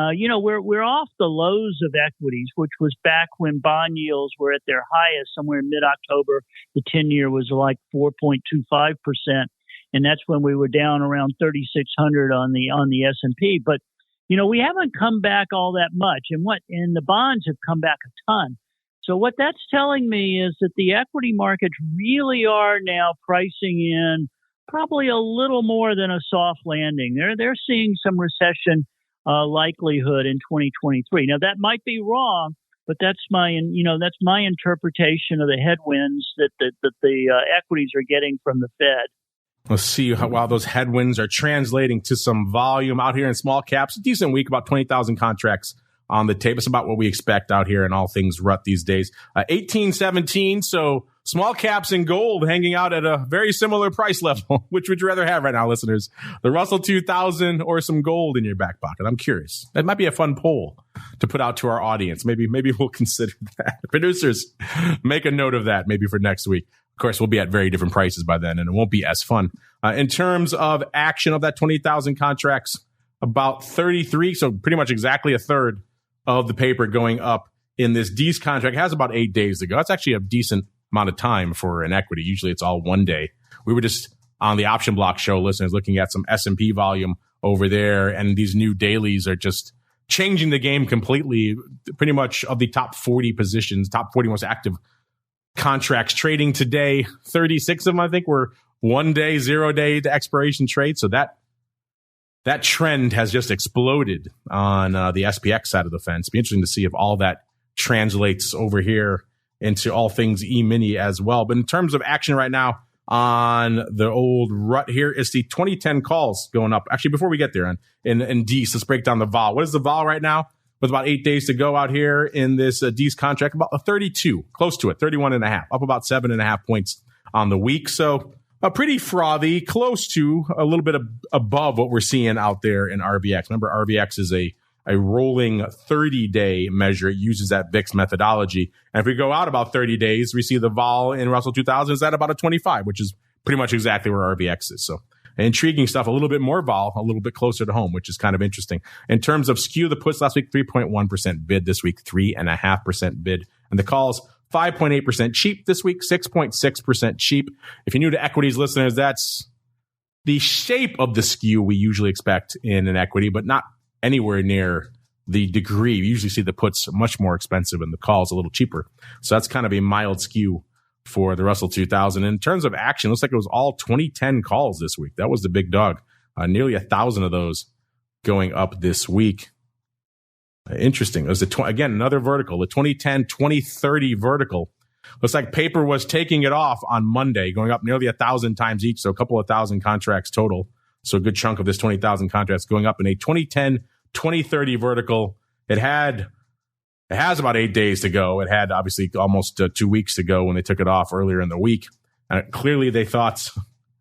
we're off the lows of equities, which was back when bond yields were at their highest somewhere in mid-October. The 10-year was like 4.25%. and that's when we were down around 3,600 on the S&P. But we haven't come back all that much, and the bonds have come back a ton. So what that's telling me is that the equity markets really are now pricing in probably a little more than a soft landing. They're seeing some recession likelihood in 2023. Now that might be wrong, but that's my interpretation of the headwinds that the equities are getting from the Fed. Let's see how those headwinds are translating to some volume out here in small caps. A decent week, about 20,000 contracts on the tape. It's about what we expect out here in all things rut these days. 1817, so small caps and gold hanging out at a very similar price level. Which would you rather have right now, listeners? The Russell 2000 or some gold in your back pocket? I'm curious. That might be a fun poll to put out to our audience. Maybe we'll consider that. Producers, make a note of that maybe for next week. Of course, we'll be at very different prices by then, and it won't be as fun. In terms of action of that 20,000 contracts, about 33, so pretty much exactly a third of the paper going up in this D's contract. It has about 8 days to go. That's actually a decent amount of time for an equity. Usually it's all 1 day. We were just on the Option Block show, listeners, looking at some S&P volume over there, and these new dailies are just changing the game completely. Pretty much of the top 40 positions, top 40 most active contracts trading today, 36 of them, I think, were 1 day, 0 day to expiration trades. So that trend has just exploded on the SPX side of the fence. Be interesting to see if all that translates over here into all things E-mini as well. But in terms of action right now on the old rut here, it's the 2010 calls going up. Actually, before we get there, in D's, let's break down the vol. What is the vol right now? With about 8 days to go out here in this D's contract, about a 32, close to it, 31.5, up about 7.5 points on the week. So pretty frothy, close to a little bit above what we're seeing out there in RVX. Remember, RVX is a rolling 30-day measure. It uses that VIX methodology. And if we go out about 30 days, we see the vol in Russell 2000 is at about a 25, which is pretty much exactly where RVX is. So intriguing stuff, a little bit more vol, a little bit closer to home, which is kind of interesting. In terms of skew, the puts last week, 3.1% bid. This week, 3.5% bid. And the calls, 5.8% cheap this week, 6.6% cheap. If you're new to equities, listeners, that's the shape of the skew we usually expect in an equity, but not anywhere near the degree. You usually see the puts much more expensive and the calls a little cheaper. So that's kind of a mild skew for the Russell 2000. In terms of action, looks like it was all 2010 calls this week. That was the big dog. Nearly 1,000 of those going up this week. Interesting. It was again, another vertical, the 2010-2030 vertical. Looks like paper was taking it off on Monday, going up nearly 1,000 times each, so a couple of thousand contracts total. So a good chunk of this 20,000 contracts going up in a 2010-2030 vertical. It has about 8 days to go. It had obviously almost 2 weeks to go when they took it off earlier in the week. Clearly they thought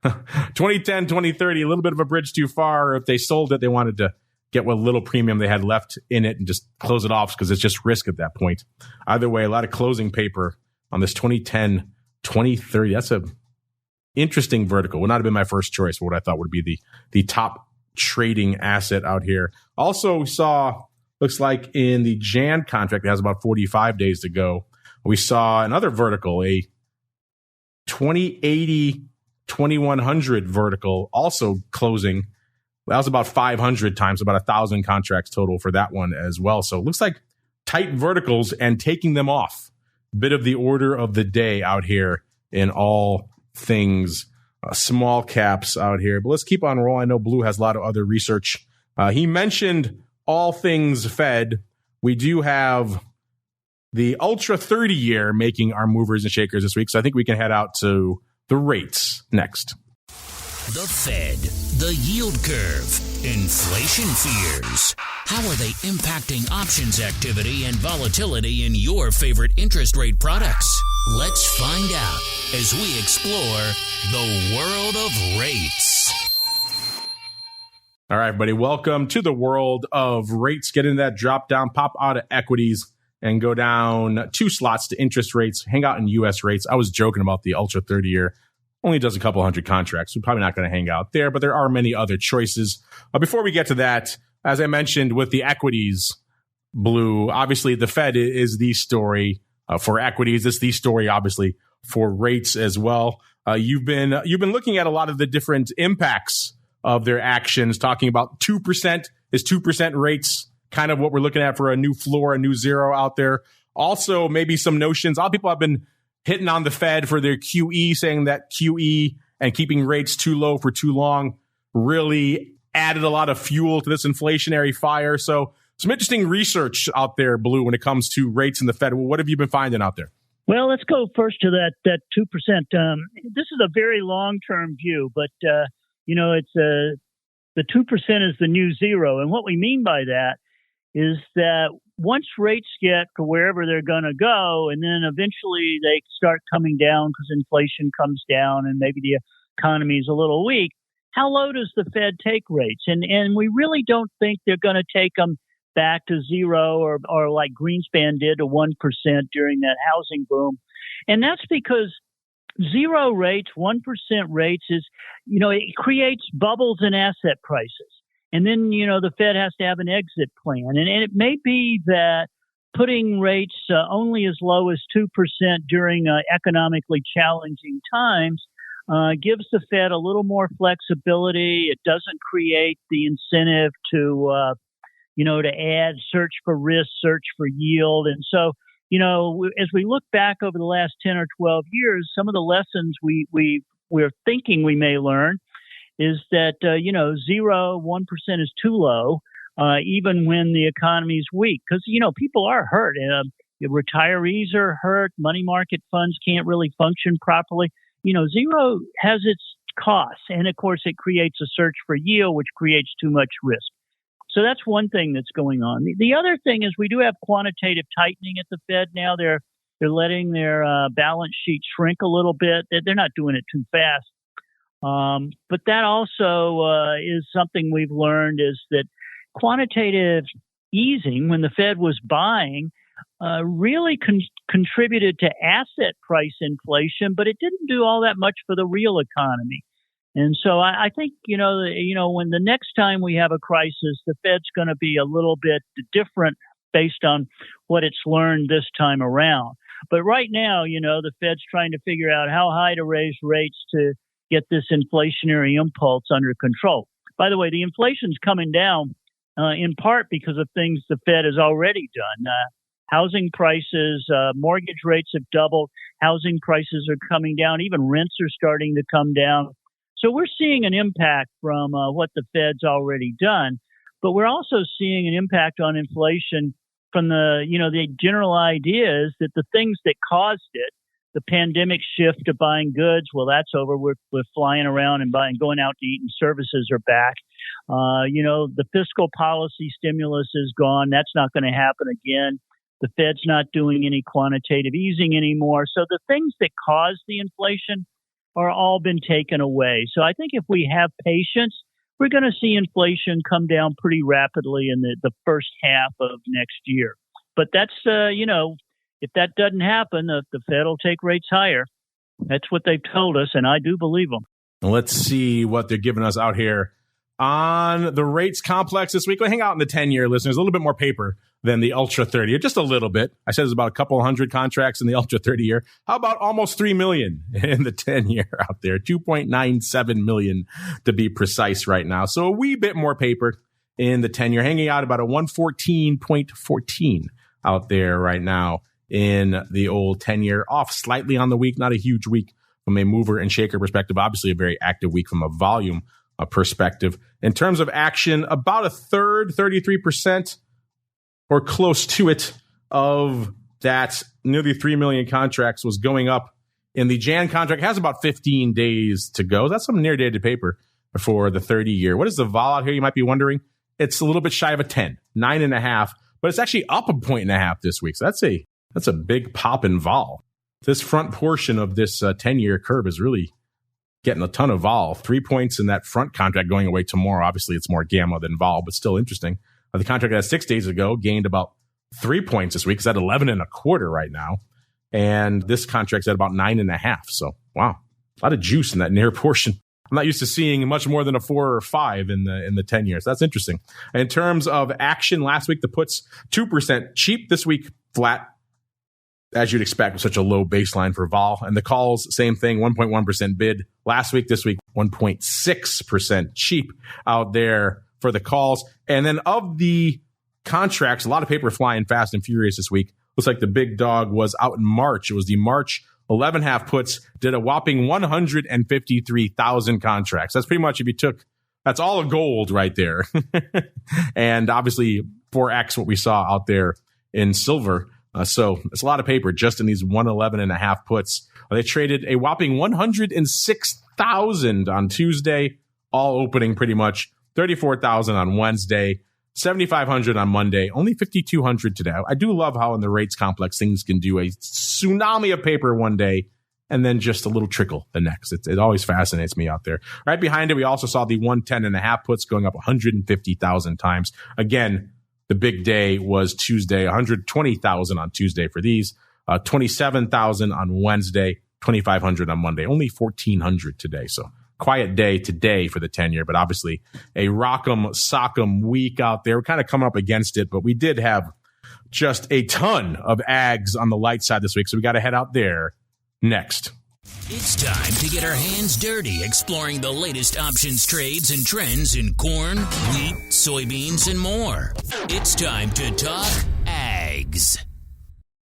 2010, 2030, a little bit of a bridge too far. If they sold it, they wanted to get what little premium they had left in it and just close it off because it's just risk at that point. Either way, a lot of closing paper on this 2010, 2030. That's a interesting vertical. Would not have been my first choice for what I thought would be the top trading asset out here. Also, we saw, looks like in the Jan contract, it has about 45 days to go. We saw another vertical, a 2080, 2100 vertical, also closing. That was about 500 times, about 1,000 contracts total for that one as well. So it looks like tight verticals and taking them off. Bit of the order of the day out here in all things small caps out here. But let's keep on rolling. I know Blue has a lot of other research. He mentioned all things Fed. We do have the Ultra 30-year making our movers and shakers this week. So I think we can head out to the rates next. The Fed, the yield curve, inflation fears. How are they impacting options activity and volatility in your favorite interest rate products? Let's find out as we explore the world of rates. All right, everybody, welcome to the world of rates. Get into that drop down, pop out of equities, and go down 2 slots to interest rates. Hang out in U.S. rates. I was joking about the Ultra 30-year. Only does a couple hundred contracts. We're probably not going to hang out there, but there are many other choices. Before we get to that, as I mentioned with the equities, Blue, obviously the Fed is the story for equities. It's the story, obviously, for rates as well. You've been looking at a lot of the different impacts of their actions, talking about 2%. Is 2% rates kind of what we're looking at for a new floor, a new zero out there? Also, maybe some notions. A lot of people have been hitting on the Fed for their QE, saying that QE and keeping rates too low for too long really added a lot of fuel to this inflationary fire. So some interesting research out there, Blue, when it comes to rates in the Fed. Well, what have you been finding out there? Well, let's go first to that 2%. This is a very long-term view, but, it's the 2% is the new zero. And what we mean by that is that once rates get to wherever they're going to go, and then eventually they start coming down because inflation comes down and maybe the economy is a little weak, how low does the Fed take rates? And we really don't think they're going to take them back to zero or like Greenspan did to 1% during that housing boom. And that's because zero rates, 1% rates is, it creates bubbles in asset prices. And then, the Fed has to have an exit plan. And it may be that putting rates only as low as 2% during economically challenging times gives the Fed a little more flexibility. It doesn't create the incentive to add search for risk, search for yield. And so, as we look back over the last 10 or 12 years, some of the lessons we're thinking we may learn is that, 1% is too low, even when the economy is weak. Because, people are hurt. Retirees are hurt. Money market funds can't really function properly. Zero has its costs. And, of course, it creates a search for yield, which creates too much risk. So that's one thing that's going on. The other thing is we do have quantitative tightening at the Fed now. They're letting their balance sheet shrink a little bit. They're not doing it too fast. But that also is something we've learned is that quantitative easing, when the Fed was buying, really contributed to asset price inflation, but it didn't do all that much for the real economy. And so I think, when the next time we have a crisis, the Fed's going to be a little bit different based on what it's learned this time around. But right now, the Fed's trying to figure out how high to raise rates to get this inflationary impulse under control. By the way, the inflation's coming down in part because of things the Fed has already done. Housing prices, mortgage rates have doubled. Housing prices are coming down. Even rents are starting to come down. So we're seeing an impact from what the Fed's already done, but we're also seeing an impact on inflation from the general idea is that the things that caused it, the pandemic shift to buying goods, well, that's over. We're flying around and going out to eat, and services are back. The fiscal policy stimulus is gone. That's not going to happen again. The Fed's not doing any quantitative easing anymore. So the things that caused the inflation are all been taken away. So I think if we have patience, we're going to see inflation come down pretty rapidly in the first half of next year. But that's, if that doesn't happen, the Fed will take rates higher. That's what they've told us, and I do believe them. Let's see what they're giving us out here on the rates complex this week. We'll hang out in the 10-year, listeners. A little bit more paper than the Ultra 30, just a little bit. I said there's about a couple hundred contracts in the Ultra 30-year. How about almost 3 million in the 10-year out there? 2.97 million to be precise right now. So a wee bit more paper in the 10-year, hanging out about a 114.14 out there right now in the old 10-year, off slightly on the week, not a huge week from a mover and shaker perspective. Obviously a very active week from a volume perspective. In terms of action, about a third, 33%, or close to it, of that nearly 3 million contracts was going up in the Jan contract. It has about 15 days to go. That's some near dated paper for the 30-year. What is the vol out here, you might be wondering? It's a little bit shy of a 10, 9.5, but it's actually up 1.5 points this week. So that's a big pop in vol. This front portion of this 10-year curve is really getting a ton of vol. 3 points in that front contract going away tomorrow. Obviously, it's more gamma than vol, but still interesting. The contract that 6 days ago gained about 3 points this week. It's at 11.25 right now. And this contract's at about 9.5. So, wow, a lot of juice in that near portion. I'm not used to seeing much more than a 4 or 5 in the 10 years. That's interesting. In terms of action, last week, the puts 2% cheap. This week, flat. as you'd expect with such a low baseline for vol. And the calls, same thing, 1.1% bid last week. This week, 1.6% cheap out there for the calls. And then of the contracts, a lot of paper flying fast and furious this week. Looks like the big dog was out in March. It was the March 11 half puts, did a whopping 153,000 contracts. That's pretty much, if you took, that's all of gold right there. And obviously 4x what we saw out there in silver. So it's a lot of paper just in these 111 and a half puts. They traded a whopping 106,000 on Tuesday, all opening pretty much 34,000 on Wednesday, 7,500 on Monday, only 5,200 today. I do love how in the rates complex things can do a tsunami of paper one day and then just a little trickle the next. It always fascinates me out there. Right behind it, we also saw the 110 and a half puts going up 150,000 times. Again, the big day was Tuesday, 120,000 on Tuesday for these, 27,000 on Wednesday, 2,500 on Monday, only 1,400 today. So quiet day today for the 10-year, but obviously a rock'em sock'em week out there. We're kind of coming up against it, but we did have just a ton of ags on the light side this week, so we got to head out there next. It's time to get our hands dirty exploring the latest options, trades, and trends in corn, wheat, soybeans, and more. It's time to talk ags.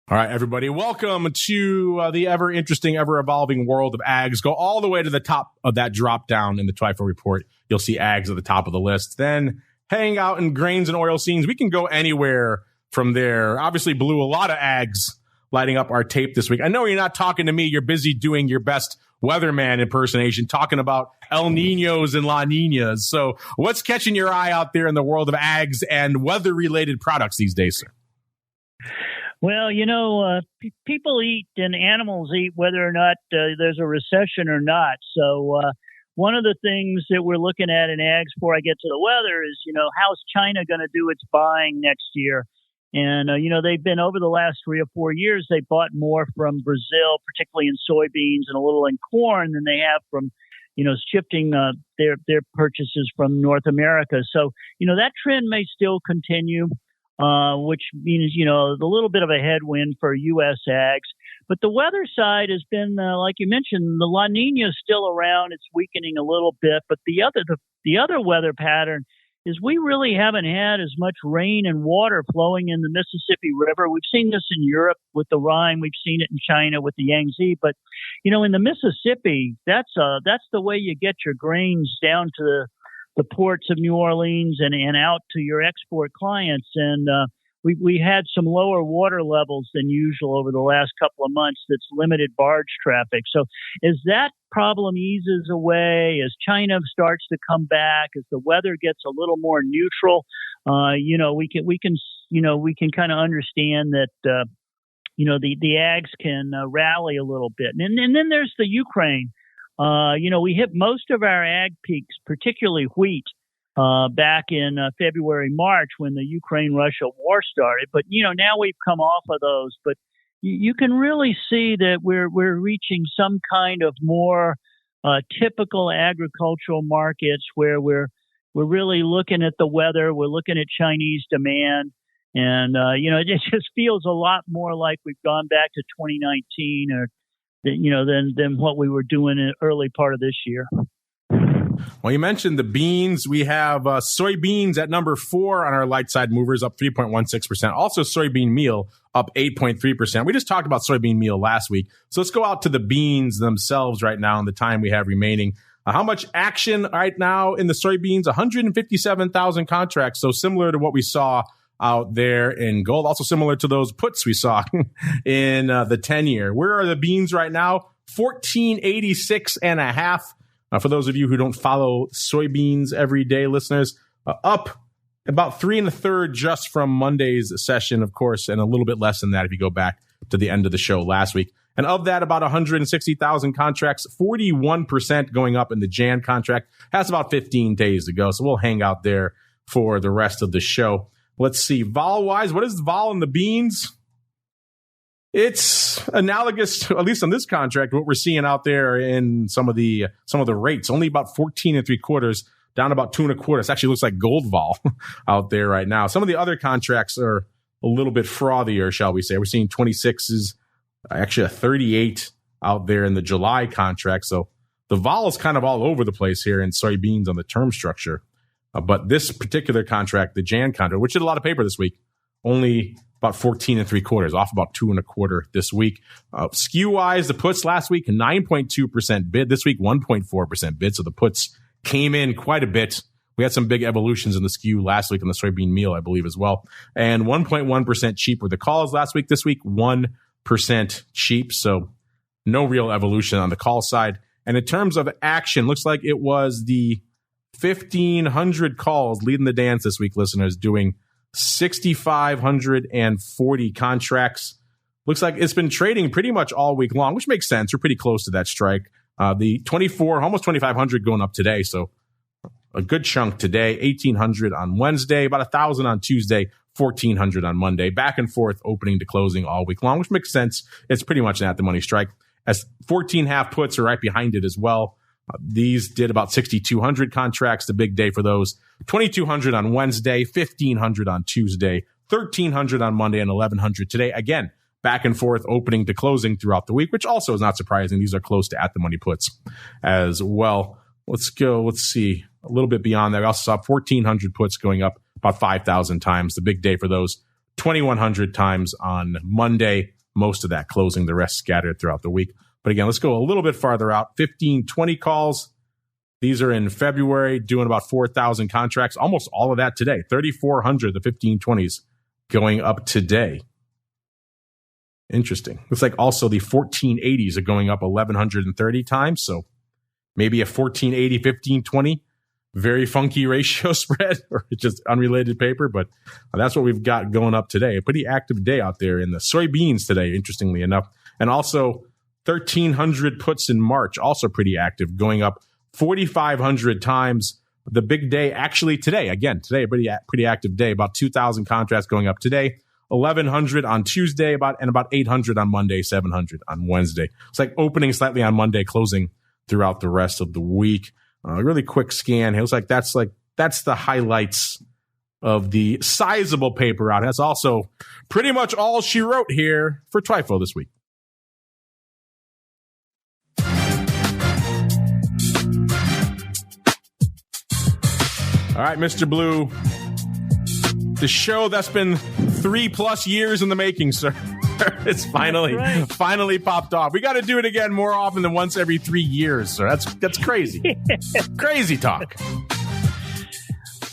All right, everybody, welcome to the ever-interesting, ever-evolving world of ags. Go all the way to the top of that drop-down in the TWIFO report. You'll see ags at the top of the list. Then hang out in grains and oil seeds. We can go anywhere from there. Obviously, blew a lot of ags lighting up our tape this week. I know you're not talking to me. You're busy doing your best weatherman impersonation, talking about El Niños and La Niñas. So what's catching your eye out there in the world of ags and weather-related products these days, sir? Well, people eat and animals eat whether or not there's a recession or not. So one of the things that we're looking at in ags before I get to the weather is, how's China going to do its buying next year? And, they've been over the last 3 or 4 years, they bought more from Brazil, particularly in soybeans and a little in corn than they have from, shifting their purchases from North America. So, that trend may still continue. Which means, a little bit of a headwind for U.S. ags. But the weather side has been, like you mentioned, the La Nina is still around. It's weakening a little bit. But the other weather pattern is we really haven't had as much rain and water flowing in the Mississippi River. We've seen this in Europe with the Rhine. We've seen it in China with the Yangtze. But, in the Mississippi, that's the way you get your grains down to the ports of New Orleans and out to your export clients. And we had some lower water levels than usual over the last couple of months that's limited barge traffic. So as that problem eases away, as China starts to come back, as the weather gets a little more neutral, we can kind of understand that the ags can rally a little bit. And then there's the Ukraine. We hit most of our ag peaks, particularly wheat, back in February, March when the Ukraine-Russia war started. But, now we've come off of those. But you can really see that we're reaching some kind of more typical agricultural markets where we're really looking at the weather. We're looking at Chinese demand. And, it just feels a lot more like we've gone back to 2019 or than what we were doing in the early part of this year. Well, you mentioned the beans. We have soybeans at number 4 on our light side movers, up 3.16%. Also, soybean meal up 8.3%. We just talked about soybean meal last week. So let's go out to the beans themselves right now in the time we have remaining. How much action right now in the soybeans? 157,000 contracts. So similar to what we saw out there in gold, also similar to those puts we saw in the 10-year. Where are the beans right now? 1486 and a half. For those of you who don't follow soybeans every day, listeners, up about 3 1/3 just from Monday's session, of course, and a little bit less than that if you go back to the end of the show last week. And of that, about 160,000 contracts, 41% going up in the Jan contract. Has about 15 days to go, so we'll hang out there for the rest of the show. Let's see. Vol-wise, what is vol in the beans? It's analogous to, at least on this contract, what we're seeing out there in some of the rates. Only about 14 3/4, down about 2 1/4. It actually looks like gold vol out there right now. Some of the other contracts are a little bit frothier, shall we say. We're seeing 26s actually a 38 out there in the July contract. So the vol is kind of all over the place here in soybeans on the term structure. But this particular contract, the Jan contract, which did a lot of paper this week, only about 14 3/4, off about 2 1/4 this week. Skew wise, the puts last week 9.2% bid. This week 1.4% bid. So the puts came in quite a bit. We had some big evolutions in the skew last week on the soybean meal, I believe, as well. And 1.1% cheap were the calls last week. This week 1% cheap. So no real evolution on the call side. And in terms of action, looks like it was the 1,500 calls leading the dance this week, listeners, doing 6,540 contracts. Looks like it's been trading pretty much all week long, which makes sense. We're pretty close to that strike. The 24, almost 2,500 going up today. So a good chunk today. 1,800 on Wednesday, about 1,000 on Tuesday, 1,400 on Monday. Back and forth, opening to closing all week long, which makes sense. It's pretty much an at-the-money strike. As 14 half puts are right behind it as well. These did about 6,200 contracts, the big day for those. 2,200 on Wednesday, 1,500 on Tuesday, 1,300 on Monday, and 1,100 today. Again, back and forth, opening to closing throughout the week, which also is not surprising. These are close to at-the-money puts as well. Let's see, a little bit beyond that. We also saw 1,400 puts going up about 5,000 times. The big day for those, 2,100 times on Monday. Most of that closing, the rest scattered throughout the week. But again, let's go a little bit farther out. 1,520 calls. These are in February, doing about 4,000 contracts. Almost all of that today. 3,400, the 1520s going up today. Interesting. Looks like also the 1480s are going up 1,130 times. So maybe a 1480, 1520. Very funky ratio spread, or just unrelated paper, but that's what we've got going up today. A pretty active day out there in the soybeans today, interestingly enough. And also 1,300 puts in March, also pretty active, going up 4,500 times. The big day actually today, again, today, a pretty active day, about 2,000 contracts going up today, 1,100 on Tuesday, about 800 on Monday, 700 on Wednesday. It's like opening slightly on Monday, closing throughout the rest of the week. A really quick scan. It looks like that's the highlights of the sizable paper out. That's also pretty much all she wrote here for TWIFO this week. All right, Mr. Blue, the show that's been 3+ years in the making, sir. It's finally popped off. We got to do it again more often than once every 3 years, sir. That's crazy. Crazy talk.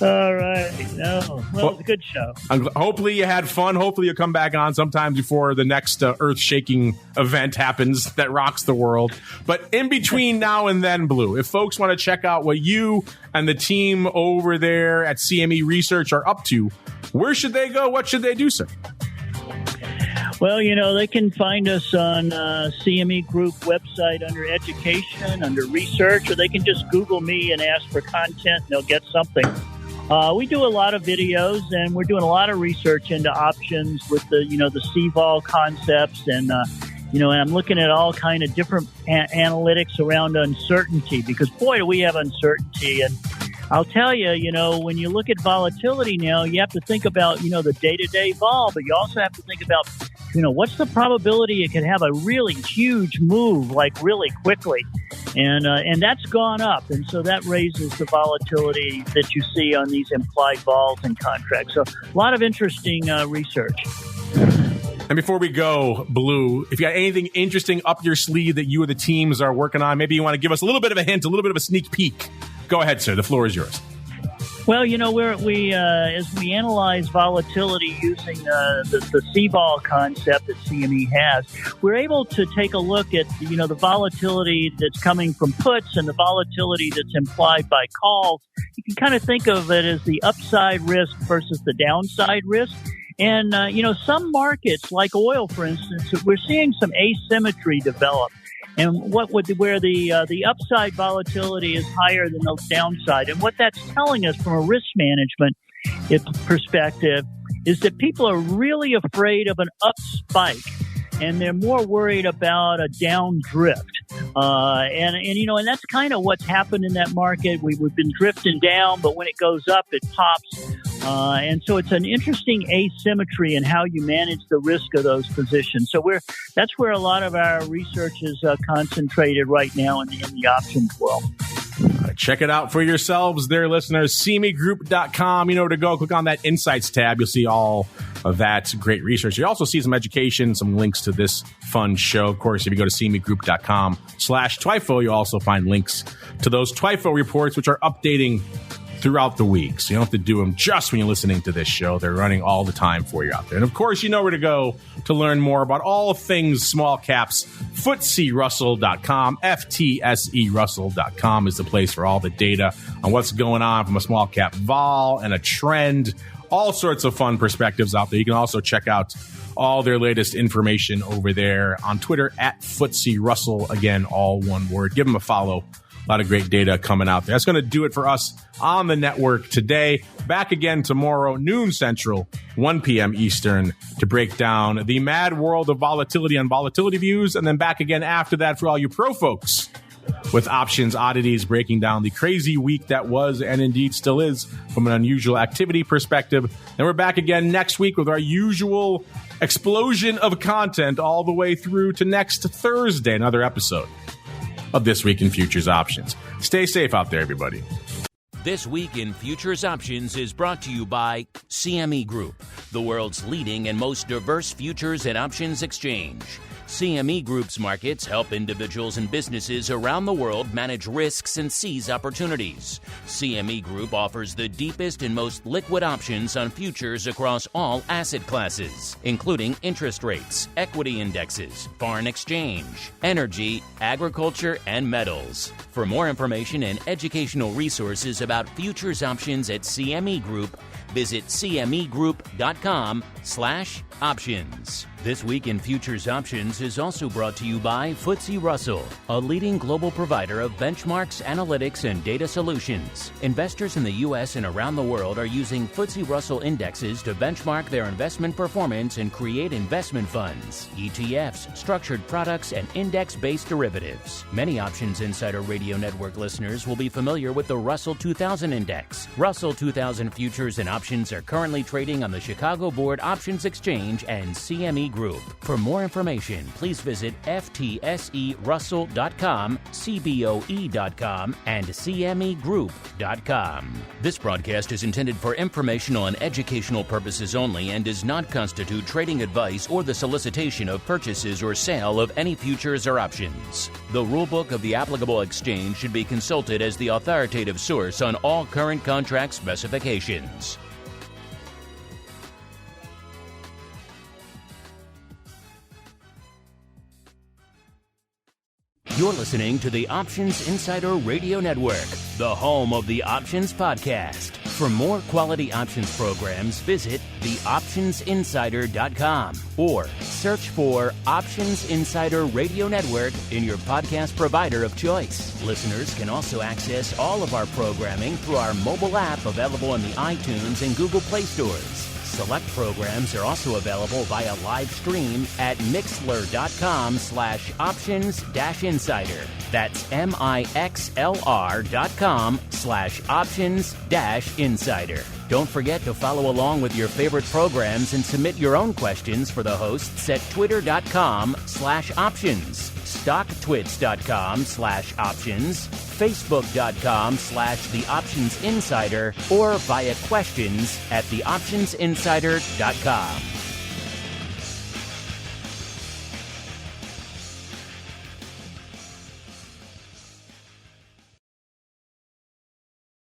All right. No. Well, it's a good show. Hopefully you had fun. Hopefully you'll come back on sometime before the next earth-shaking event happens that rocks the world. But in between now and then, Blue, if folks want to check out what you and the team over there at CME Research are up to, where should they go? What should they do, sir? Well, they can find us on CME Group website under education, under research, or they can just Google me and ask for content and they'll get something. We do a lot of videos and we're doing a lot of research into options with the CVOL concepts and I'm looking at all kind of different analytics around uncertainty because boy, do we have uncertainty. And I'll tell you, when you look at volatility now, you have to think about, the day-to-day vol, but you also have to think about, what's the probability it could have a really huge move, like really quickly. And that's gone up. And so that raises the volatility that you see on these implied vols and contracts. So a lot of interesting research. And before we go, Blue, if you got anything interesting up your sleeve that you or the teams are working on, maybe you want to give us a little bit of a hint, a little bit of a sneak peek. Go ahead, sir. The floor is yours. Well, we as we analyze volatility using the CVOL concept that CME has, we're able to take a look at the volatility that's coming from puts and the volatility that's implied by calls. You can kind of think of it as the upside risk versus the downside risk. And some markets like oil, for instance, we're seeing some asymmetry develop. And where the upside volatility is higher than the downside. And what that's telling us from a risk management perspective is that people are really afraid of an up spike. And they're more worried about a down drift. And that's kind of what's happened in that market. We've been drifting down, but when it goes up, it pops. And so it's an interesting asymmetry in how you manage the risk of those positions. So that's where a lot of our research is concentrated right now in the options world. Check it out for yourselves there, listeners. CMEgroup.com. You know where to go. Click on that Insights tab. You'll see all of that great research. You also see some education, some links to this fun show. Of course, if you go to CMEgroup.com/TWIFO, you'll also find links to those TWIFO reports, which are updating throughout the week. So you don't have to do them just when you're listening to this show. They're running all the time for you out there. And of course, you know where to go to learn more about all things small caps. FTSERussell.com. FTSERussell.com is the place for all the data on what's going on from a small cap vol and a trend. All sorts of fun perspectives out there. You can also check out all their latest information over there on Twitter at FTSE Russell. Again, all one word. Give them a follow. A lot of great data coming out there. That's going to do it for us on the network today. Back again tomorrow, noon Central, 1 p.m. Eastern, to break down the mad world of volatility on Volatility Views. And then back again after that for all you pro folks with Options Oddities, breaking down the crazy week that was and indeed still is from an unusual activity perspective. And we're back again next week with our usual explosion of content all the way through to next Thursday, another episode of This Week in Futures Options. Stay safe out there, everybody. This Week in Futures Options is brought to you by CME Group, the world's leading and most diverse futures and options exchange. CME Group's markets help individuals and businesses around the world manage risks and seize opportunities. CME Group offers the deepest and most liquid options on futures across all asset classes, including interest rates, equity indexes, foreign exchange, energy, agriculture, and metals. For more information and educational resources about futures options at CME Group, visit cmegroup.com/options. This Week in Futures Options is also brought to you by FTSE Russell, a leading global provider of benchmarks, analytics, and data solutions. Investors in the U.S. and around the world are using FTSE Russell indexes to benchmark their investment performance and create investment funds, ETFs, structured products, and index-based derivatives. Many Options Insider Radio Network listeners will be familiar with the Russell 2000 Index. Russell 2000 futures and options are currently trading on the Chicago Board Options Exchange and CME Group. For more information, please visit FTSERussell.com, CBOE.com, and CMEGroup.com. This broadcast is intended for informational and educational purposes only and does not constitute trading advice or the solicitation of purchases or sale of any futures or options. The rulebook of the applicable exchange should be consulted as the authoritative source on all current contract specifications. You're listening to the Options Insider Radio Network, the home of the Options Podcast. For more quality options programs, visit theoptionsinsider.com or search for Options Insider Radio Network in your podcast provider of choice. Listeners can also access all of our programming through our mobile app available in the iTunes and Google Play stores. Select programs are also available via live stream at mixlr.com/options-insider. That's mixlr.com/options-insider. Don't forget to follow along with your favorite programs and submit your own questions for the hosts at twitter.com/options, stocktwits.com/options, facebook.com/theoptionsinsider, or via questions at theoptionsinsider.com.